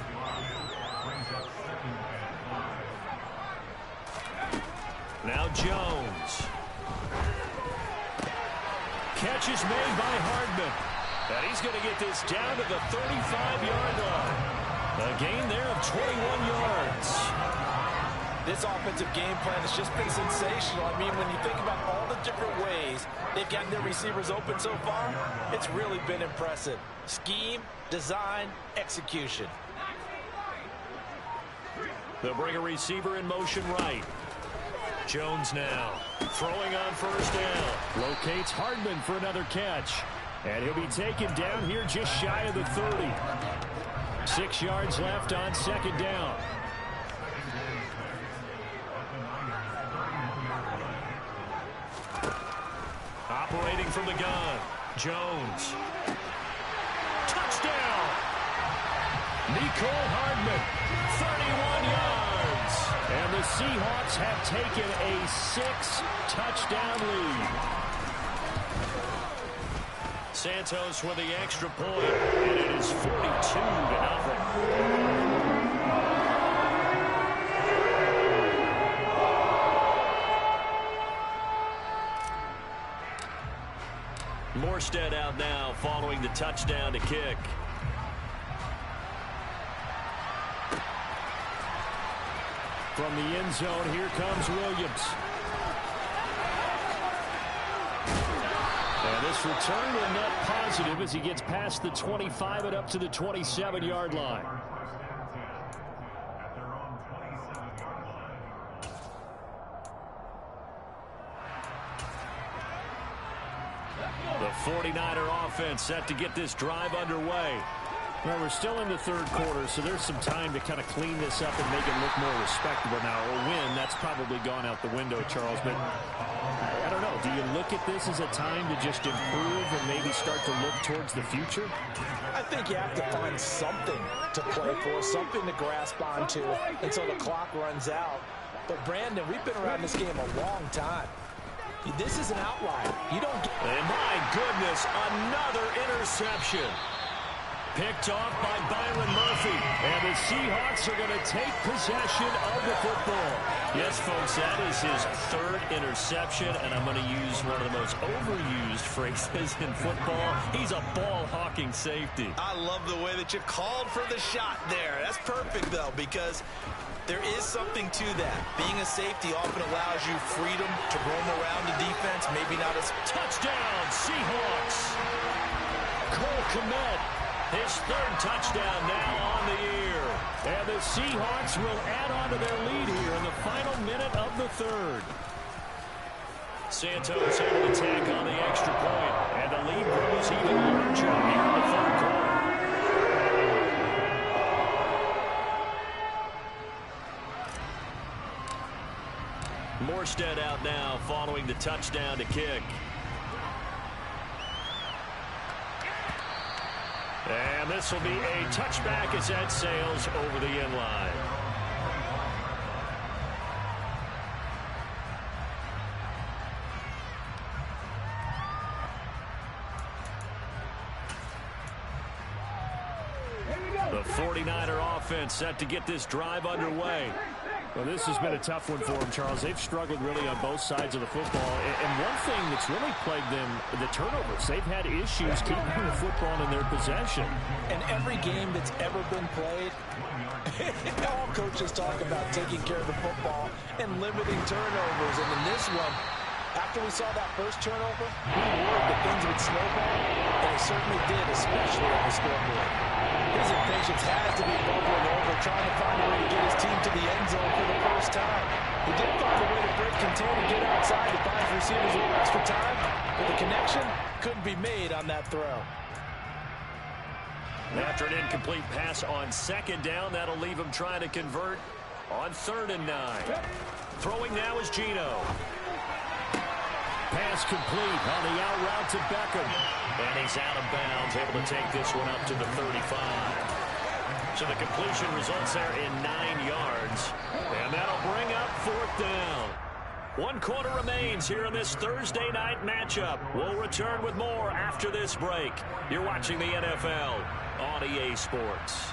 Now Jones. Catch is made by Hardman. And he's going to get this down to the 35-yard line. A gain there of 21 yards. This offensive game plan has just been sensational. I mean, when you think about all the different ways they've gotten their receivers open so far, it's really been impressive. Scheme, design, execution. They'll bring a receiver in motion right. Jones now throwing on first down. Locates Hardman for another catch. And he'll be taken down here just shy of the 30. 6 yards left on 2nd down. Operating from the gun, Jones. Touchdown! Nicole Hardman, 31 yards. And the Seahawks have taken a 6-touchdown lead. Santos with the extra point, and it is 42-0. Morstead out now following the touchdown to kick. From the end zone, here comes Williams. And this return will net positive as he gets past the 25 and up to the 27-yard line. The 49er offense set to get this drive underway. Well, we're still in the third quarter, so there's some time to kind of clean this up and make it look more respectable now. A win, that's probably gone out the window, Charles. But I don't know. Do you look at this as a time to just improve and maybe start to look towards the future? I think you have to find something to play for, something to grasp onto until the clock runs out. But, Brandon, we've been around this game a long time. This is an outlier. You don't get... And my goodness, another interception. Picked off by Byron Murphy. And the Seahawks are going to take possession of the football. Yes, folks, that is his 3rd interception, and I'm going to use one of the most overused phrases in football. He's a ball-hawking safety. I love the way that you called for the shot there. That's perfect, though, because there is something to that. Being a safety often allows you freedom to roam around the defense, maybe not as... Touchdown, Seahawks! Cole Kmet. His 3rd touchdown now on the year. And the Seahawks will add on to their lead here in the final minute of the 3rd. Santos able to tack on the extra point. And the lead grows even larger here in the 3rd quarter. Morstead out now following the touchdown to kick. And this will be a touchback as that sails over the end line. The 49er offense set to get this drive underway. Well, this has been a tough one for them, Charles. They've struggled really on both sides of the football. And one thing that's really plagued them, the turnovers. They've had issues keeping the football in their possession. And every game that's ever been played, all coaches talk about taking care of the football and limiting turnovers. And in this one, after we saw that first turnover, we worried that things would snowball, and it certainly did, especially on the scoreboard. His impatience has to be bubbling over, trying to find a way to get his team to the end zone for the first time. He did find a way to break contain and get outside to find receivers a little extra time, but the connection couldn't be made on that throw. After an incomplete pass on second down, that'll leave him trying to convert on 3rd and 9. Throwing now is Geno. Pass complete on the out route to Beckham. And he's out of bounds, able to take this one up to the 35. So the completion results there in 9 yards. And that'll bring up 4th down. 1 quarter remains here in this Thursday night matchup. We'll return with more after this break. You're watching the NFL on EA Sports.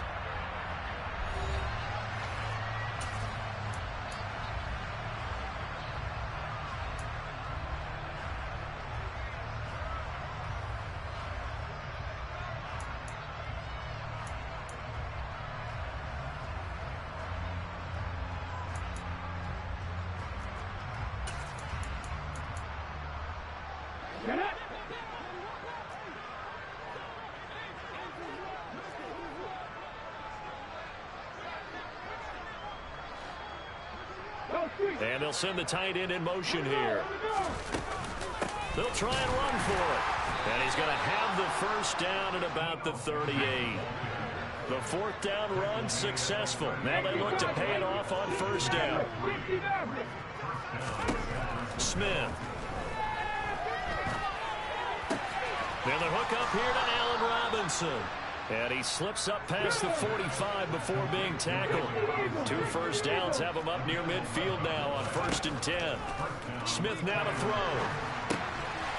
And they'll send the tight end in motion here. They'll try and run for it. And he's going to have the first down at about the 38. The 4th down run successful. Now they look to pay it off on 1st down. Smith. And the hook up here to Allen Robinson. And he slips up past the 45 before being tackled. 2 first downs have him up near midfield now on 1st and 10. Smith now to throw.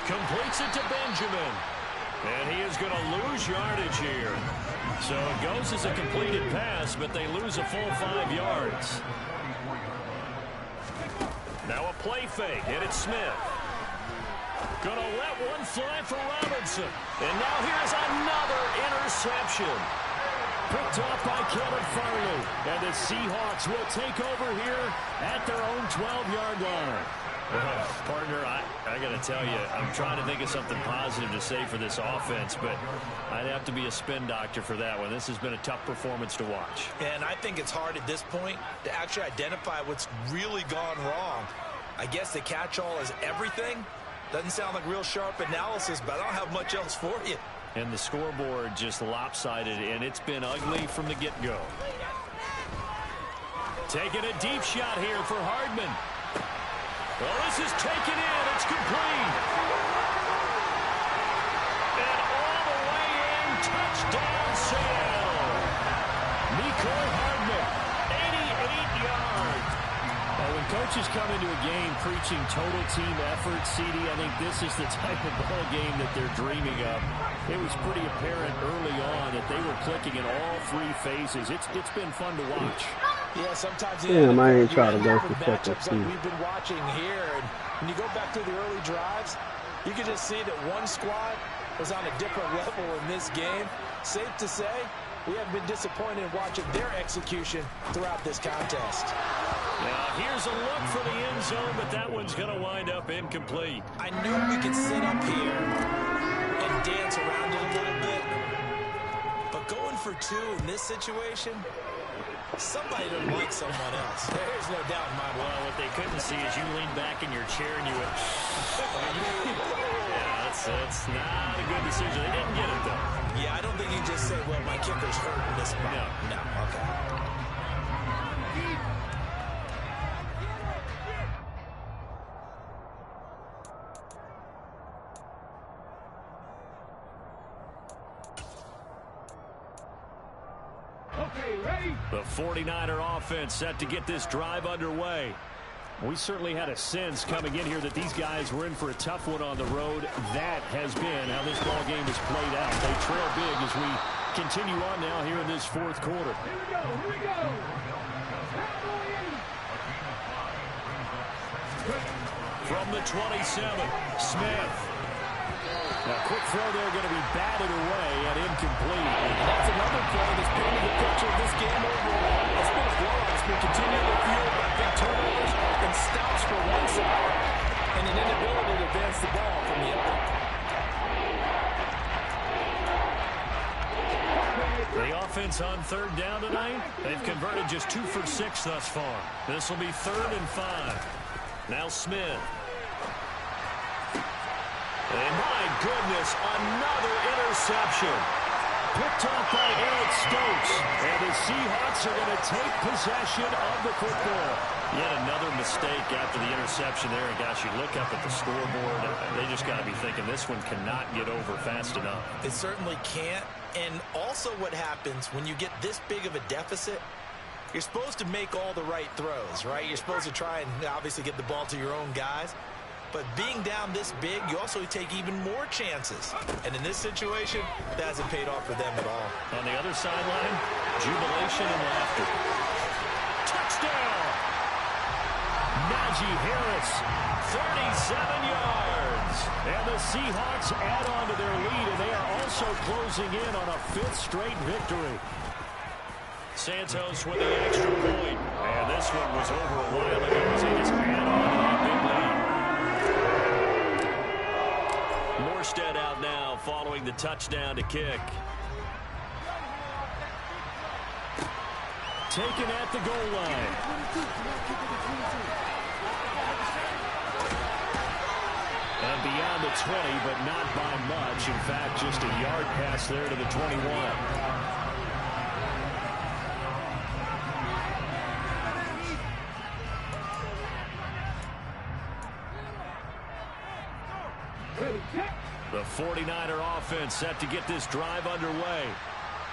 Completes it to Benjamin. And he is going to lose yardage here. So it goes as a completed pass, but they lose a full 5 yards. Now a play fake, and it's Smith. Gonna let one fly for Robinson. And now here's another interception. Picked off by Kevin Farley. And the Seahawks will take over here at their own 12-yard line. Partner, I got to tell you, I'm trying to think of something positive to say for this offense, but I'd have to be a spin doctor for that one. This has been a tough performance to watch. And I think it's hard at this point to actually identify what's really gone wrong. I guess the catch-all is everything. Doesn't sound like real sharp analysis, but I don't have much else for you. And the scoreboard just lopsided, and it's been ugly from the get-go. Taking a deep shot here for Hardman. Well, this is taken in. It's complete. And all the way in, touchdown Seattle. Mecole Hardman, 88 yards. Well, when coaches come into a game preaching total team effort, CD, I think this is the type of ball game that they're dreaming of. It was pretty apparent early on that they were clicking in all 3 phases. It's been fun to watch. Yeah, sometimes damn, I ain't trying to go for second matchups like we've been watching here. And when you go back to the early drives, you can just see that one squad was on a different level in this game. Safe to say, we haven't been disappointed in watching their execution throughout this contest. Now, here's a look for the end zone, but that one's going to wind up incomplete. I knew we could sit up here and dance around it a little bit. But going for 2 in this situation, somebody didn't like someone else. There's no doubt in my mind. Well, what they couldn't see is you leaned back in your chair and you went, yeah, that's not a good decision. They didn't get it, though. Yeah, I don't think you just say, well, my kicker's hurt in this spot. No, okay. The 49er offense set to get this drive underway. We certainly had a sense coming in here that these guys were in for a tough one on the road. That has been how this ball game has played out. They trail big as we continue on now here in this 4th quarter. Here we go. From the 27, Smith. Now, quick throw there, going to be batted away and incomplete. That's another play that's painted the picture of this game overall. It's been a blowout. It's been continually fueled by big turnovers and stops for one side and an inability to advance the ball from the other. The offense on third down tonight, they've converted just 2 for 6 thus far. This will be 3rd and 5. Now Smith. And my goodness, another interception. Picked off by Eric Stokes. And the Seahawks are going to take possession of the football. Yet another mistake after the interception there. And gosh, you look up at the scoreboard, they just got to be thinking this one cannot get over fast enough. It certainly can't. And also what happens when you get this big of a deficit, you're supposed to make all the right throws, right? You're supposed to try and obviously get the ball to your own guys. But being down this big, you also take even more chances. And in this situation, that hasn't paid off for them at all. On the other sideline, jubilation and laughter. Touchdown! Najee Harris, 37 yards. And the Seahawks add on to their lead, and they are also closing in on a 5th straight victory. Santos with the extra point. And this one was over a while ago as they just add on to that big lead. Morstead out now following the touchdown to kick. Taken at the goal line. And beyond the 20, but not by much. In fact, just a yard pass there to the 21. The 49er offense set to get this drive underway.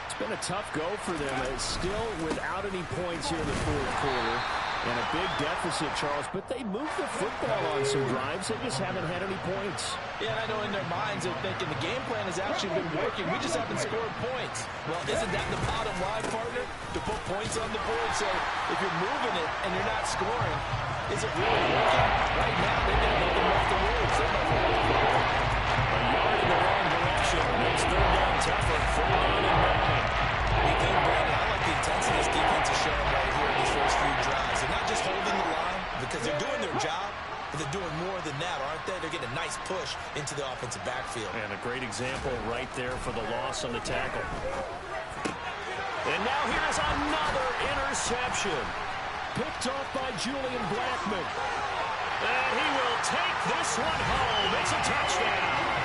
It's been a tough go for them. It's still without any points here in the 4th quarter. And a big deficit, Charles. But they moved the football on some drives. They just haven't had any points. Yeah, and I know in their minds they're thinking the game plan has actually been working. We just haven't scored points. Well, isn't that the bottom line, partner? To put points on the board. So if you're moving it and you're not scoring, is it really working? Right now, they've got nothing left to lose. They're not going to a yard in the wrong direction. Makes 3rd down tougher. 4th and 9. You think, Brandon, I like the intensity this defense is showing right here in these first few drives. They're not just holding the line because they're doing their job, but they're doing more than that, aren't they? They're getting a nice push into the offensive backfield. And a great example right there for the loss on the tackle. And now here's another interception. Picked off by Julian Blackmon. And he will take this one home. It's a touchdown.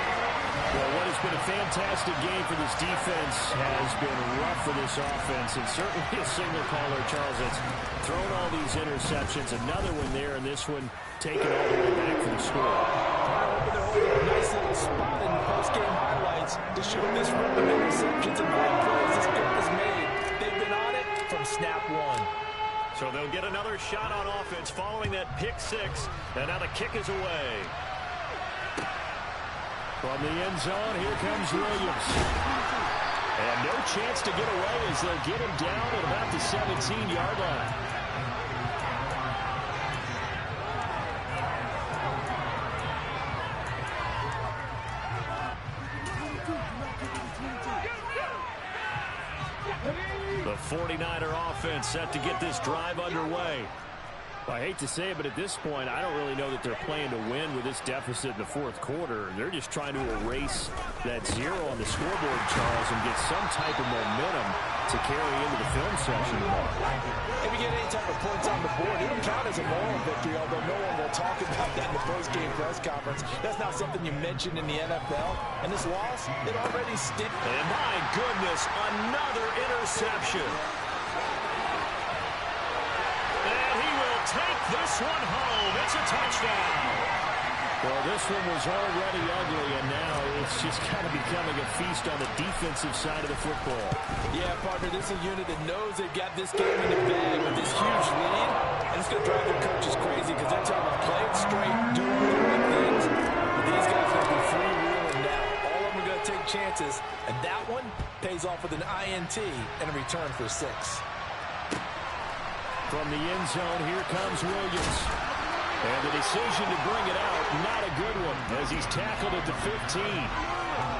Well, what has been a fantastic game for this defense has been rough for this offense, and certainly a signal caller, Charles, that's thrown all these interceptions. Another one there, and this one taken all the way back for the score. They're holding a nice little spot in the post-game highlights to show this run of interceptions and great plays this group has made. They've been on it from snap one. So they'll get another shot on offense following that pick 6, and now the kick is away. From the end zone, here comes Williams. And no chance to get away as they'll get him down at about the 17-yard line. The 49er offense set to get this drive underway. Well, I hate to say it, but at this point, I don't really know that they're playing to win with this deficit in the 4th quarter. They're just trying to erase that 0 on the scoreboard, Charles, and get some type of momentum to carry into the film session tomorrow. If you get any type of points on the board, it'll count as a moral victory, although no one will talk about that in the post-game press conference. That's not something you mentioned in the NFL. And this loss, it already stinks. And my goodness, another interception. Take this one home. It's a touchdown. Well, this one was already ugly, and now it's just kind of becoming a feast on the defensive side of the football. Yeah, partner, this is a unit that knows they've got this game in the bag with this huge lead, and it's going to drive their coaches crazy because they're telling them, play it straight, do all the right things. But these guys are going to be freewheeling now. All of them are going to take chances, and that one pays off with an INT and a return for 6. From the end zone, here comes Williams. And the decision to bring it out, not a good one, as he's tackled at the 15.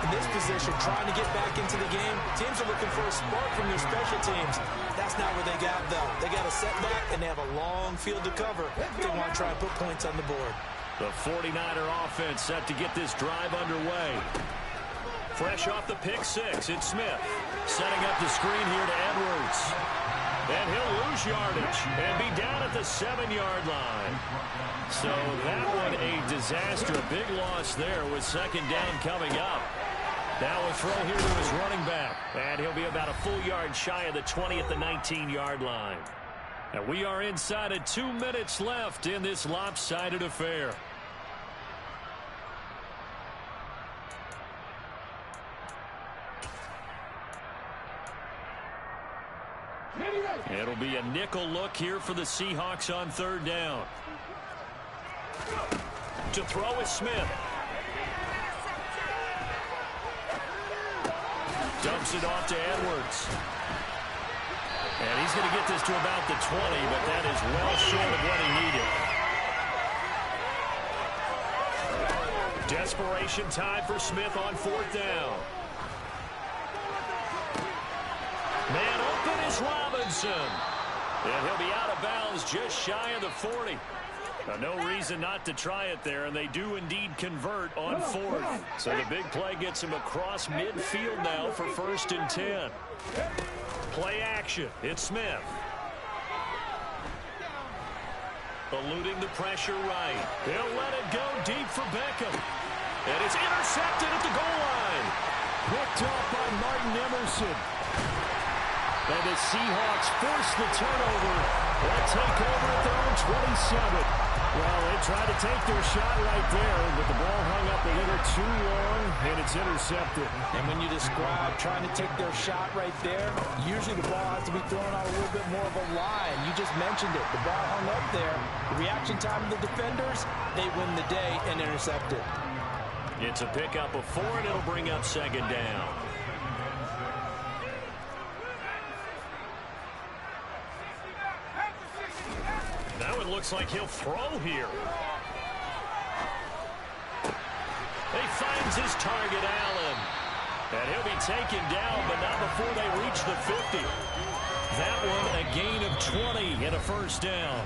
In this position, trying to get back into the game, teams are looking for a spark from their special teams. That's not what they got, though. They got a setback, and they have a long field to cover. They want to try and put points on the board. The 49er offense set to get this drive underway. Fresh off the pick six, it's Smith. Setting up the screen here to Edwards. And he'll lose yardage and be down at the 7-yard line. So that one a disaster. A big loss there with second down coming up. Now a throw here to his running back. And he'll be about a full yard shy of the 20 at the 19-yard line. And we are inside of 2 minutes left in this lopsided affair. It'll be a nickel look here for the Seahawks on third down. To throw is Smith. Dumps it off to Edwards. And he's going to get this to about the 20, but that is well short of what he needed. Desperation time for Smith on fourth down. Man open is Robinson. And he'll be out of bounds just shy of the 40. No reason not to try it there, and they do indeed convert on fourth. So the big play gets him across midfield now for 1st and 10. Play action. It's Smith. Eluding the pressure right. He'll let it go deep for Beckham. And it's intercepted at the goal line. Picked off by Martin Emerson. And the Seahawks force the turnover. They'll take over at their own 27. Well, they tried to take their shot right there, but the ball hung up a little too long, and it's intercepted. And when you describe trying to take their shot right there, usually the ball has to be thrown on a little bit more of a line. You just mentioned it. The ball hung up there. The reaction time of the defenders, they win the day and intercept it. It's a pickup of 4, and it'll bring up second down. Now it looks like he'll throw here. He finds his target, Allen. And he'll be taken down, but not before they reach the 50. That one a gain of 20 and a first down.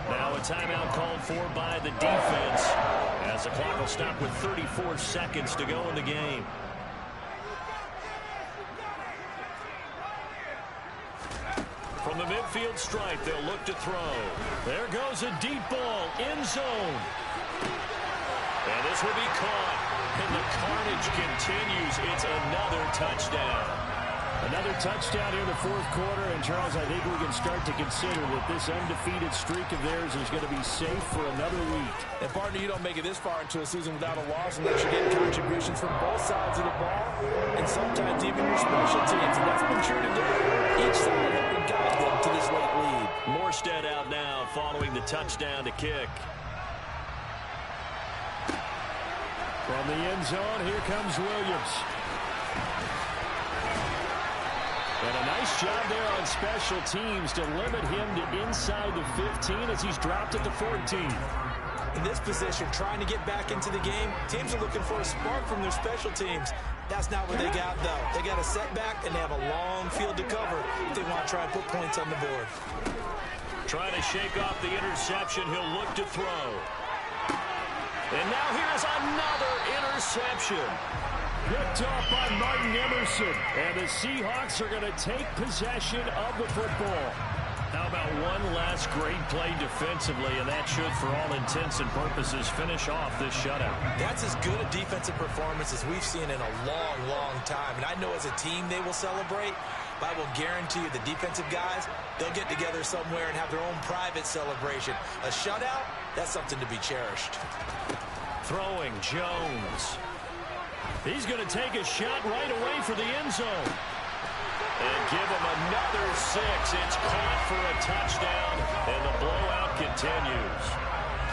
Now a timeout called for by the defense, as the clock will stop with 34 seconds to go in the game. From the midfield stripe, they'll look to throw. There goes a deep ball, end zone. And this will be caught. And the carnage continues. It's another touchdown. Another touchdown here in the fourth quarter. And, Charles, I think we can start to consider that this undefeated streak of theirs is going to be safe for another week. And, partner, you don't make it this far into a season without a loss unless you're getting contributions from both sides of the ball and sometimes even your special teams. And that's been true today. Each side has been guiding them to this late lead. Morstead out now following the touchdown to kick. From the end zone, here comes Williams. And a nice job there on special teams to limit him to inside the 15 as he's dropped at the 14. In this position, trying to get back into the game, teams are looking for a spark from their special teams. That's not what they got, though. They got a setback, and they have a long field to cover if they want to try and put points on the board. Trying to shake off the interception, he'll look to throw. And now here's another interception. Picked off by Martin Emerson. And the Seahawks are going to take possession of the football. How about one last great play defensively, and that should, for all intents and purposes, finish off this shutout. That's as good a defensive performance as we've seen in a long, long time. And I know as a team they will celebrate, but I will guarantee you the defensive guys, they'll get together somewhere and have their own private celebration. A shutout, that's something to be cherished. Throwing Jones. He's going to take a shot right away for the end zone. And give him another 6. It's caught for a touchdown, and the blowout continues.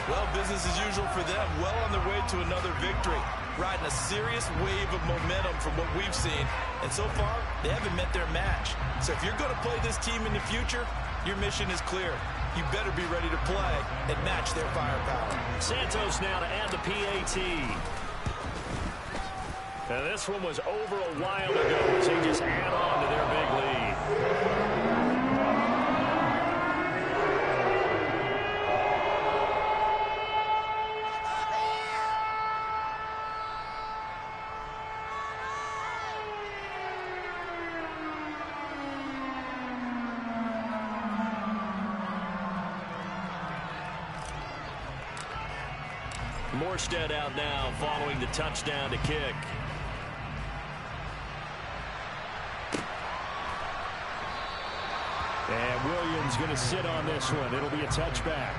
Well, business as usual for them. Well on their way to another victory. Riding a serious wave of momentum from what we've seen. And so far, they haven't met their match. So if you're going to play this team in the future, your mission is clear. you better be ready to play and match their firepower. Santos now to add the PAT. And this one was over a while ago as they just add on to their big lead. Morstead out now following the touchdown to kick. And Williams going to sit on this one. It'll be a touchback.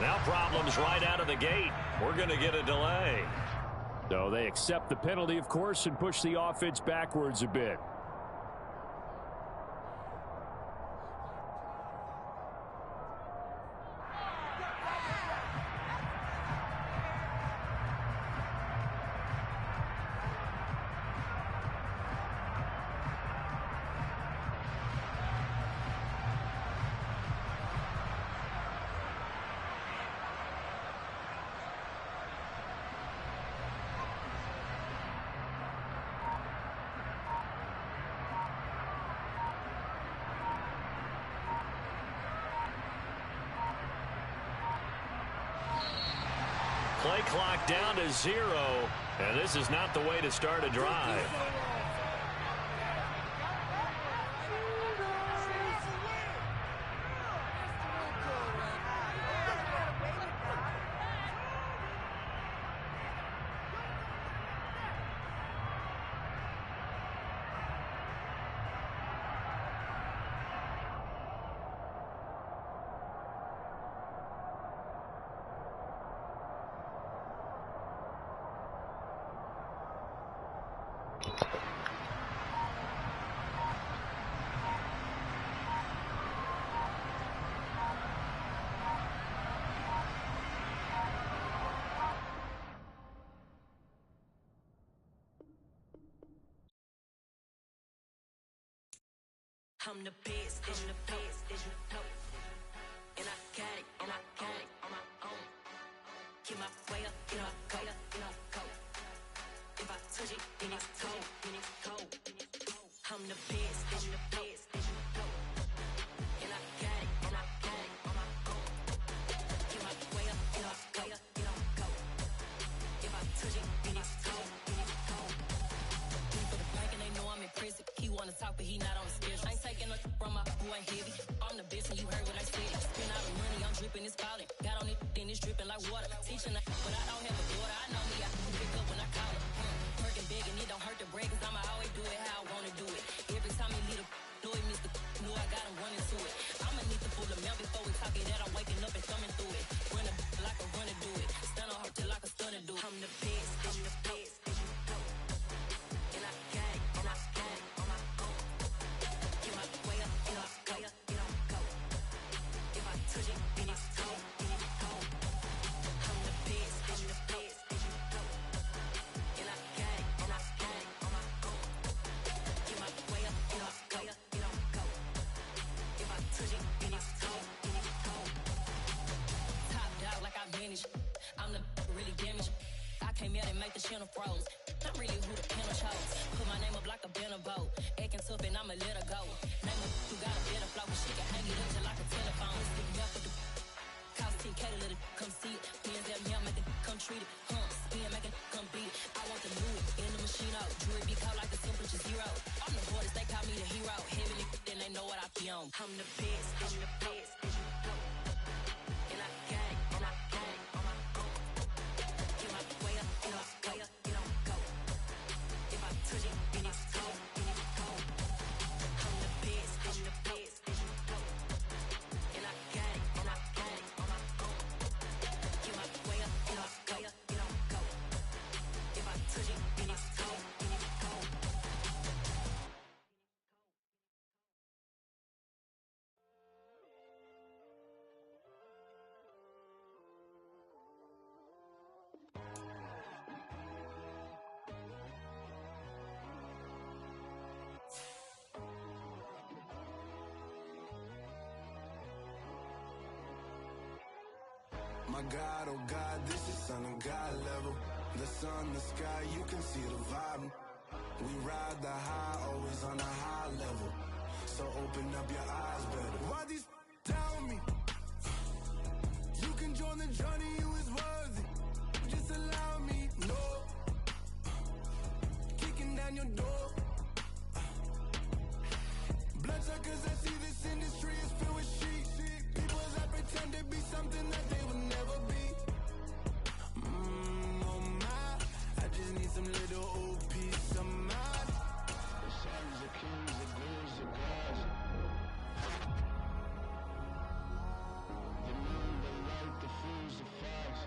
Now problems right out of the gate. We're going to get a delay. So they accept the penalty, of course, and push the offense backwards a bit. Play clock down to 0, and this is not the way to start a drive. I'm the best, and I got it, on my own. Keep my way up, go. If I touch it, then it's cold. I'm the best, and I got it, on my own. Keep my way up, go. If I touch it, then it's cold. For the blank and they know I'm impressive. He wanna talk, but he not on the schedule. I ain't taking a from my boo, ain't heavy. I'm the best, and you heard what I said. Spend all the money, I'm dripping, it's falling. Got on it, then it's dripping like water. Teaching, but I don't have a daughter. I know me, I can pick up when I call it. Working big, and it don't hurt to break, cause I'ma always do it how I wanna do it. Every time he lead a do it, Mr. Knew I got him running to it. I'ma need to pull the mail before we talk it that I'm waking up and thumbing through it. Run a like a runner do it. Stun on her till like a stunner do it. I'm the best, and I got it, on my own. Get my way up, go. If I touch it, then it's cold. I'm the best, and I got it, on my own. Get my way up, go. If I touch it, then it's cold. Top dog like I manage. I'm the really damaged. I came out and make the channel froze. I'm really who the panel chose. Put my name up like a banner boat. Acting tough and I'ma let her go. Name her who got a better flow, but she can hang it up just like a telephone. Stick me up with the cost 10K to let it come see it. Hands down here, make it come treat it. Spin, make it come beat it. I want the new in the machine out. Jewelry be caught like the temperature 0. I'm the hardest, they call me the hero. Heavenly, then they know what I be on. I'm the best, and I got it, on my own. My God, oh God, this is son of God level. The sun, the sky, you can see the vibe. We ride the high, always on a high level. So open up your eyes better. Why these tell me? You can join the journey, you is worthy. Just allow me, no. Kicking down your door. Bloodsuckers, I see this industry is filled with sheep. People that pretend to be something that they would never be. Oh my, I just need some little old peace of mind. The sons of kings, the ghouls, the gods. The moon, the light, the fools, the facts.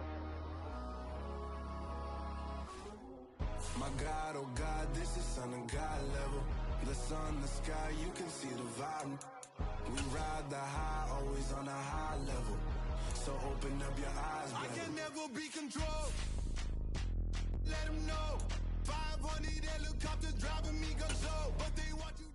My God, oh God, this is son of God level. The sun, the sky, you can see the vibe. We ride the high, always on a high level. So open up your eyes, baby. I can never be controlled. Let them know. 500 helicopters driving me gonzo. But they want you.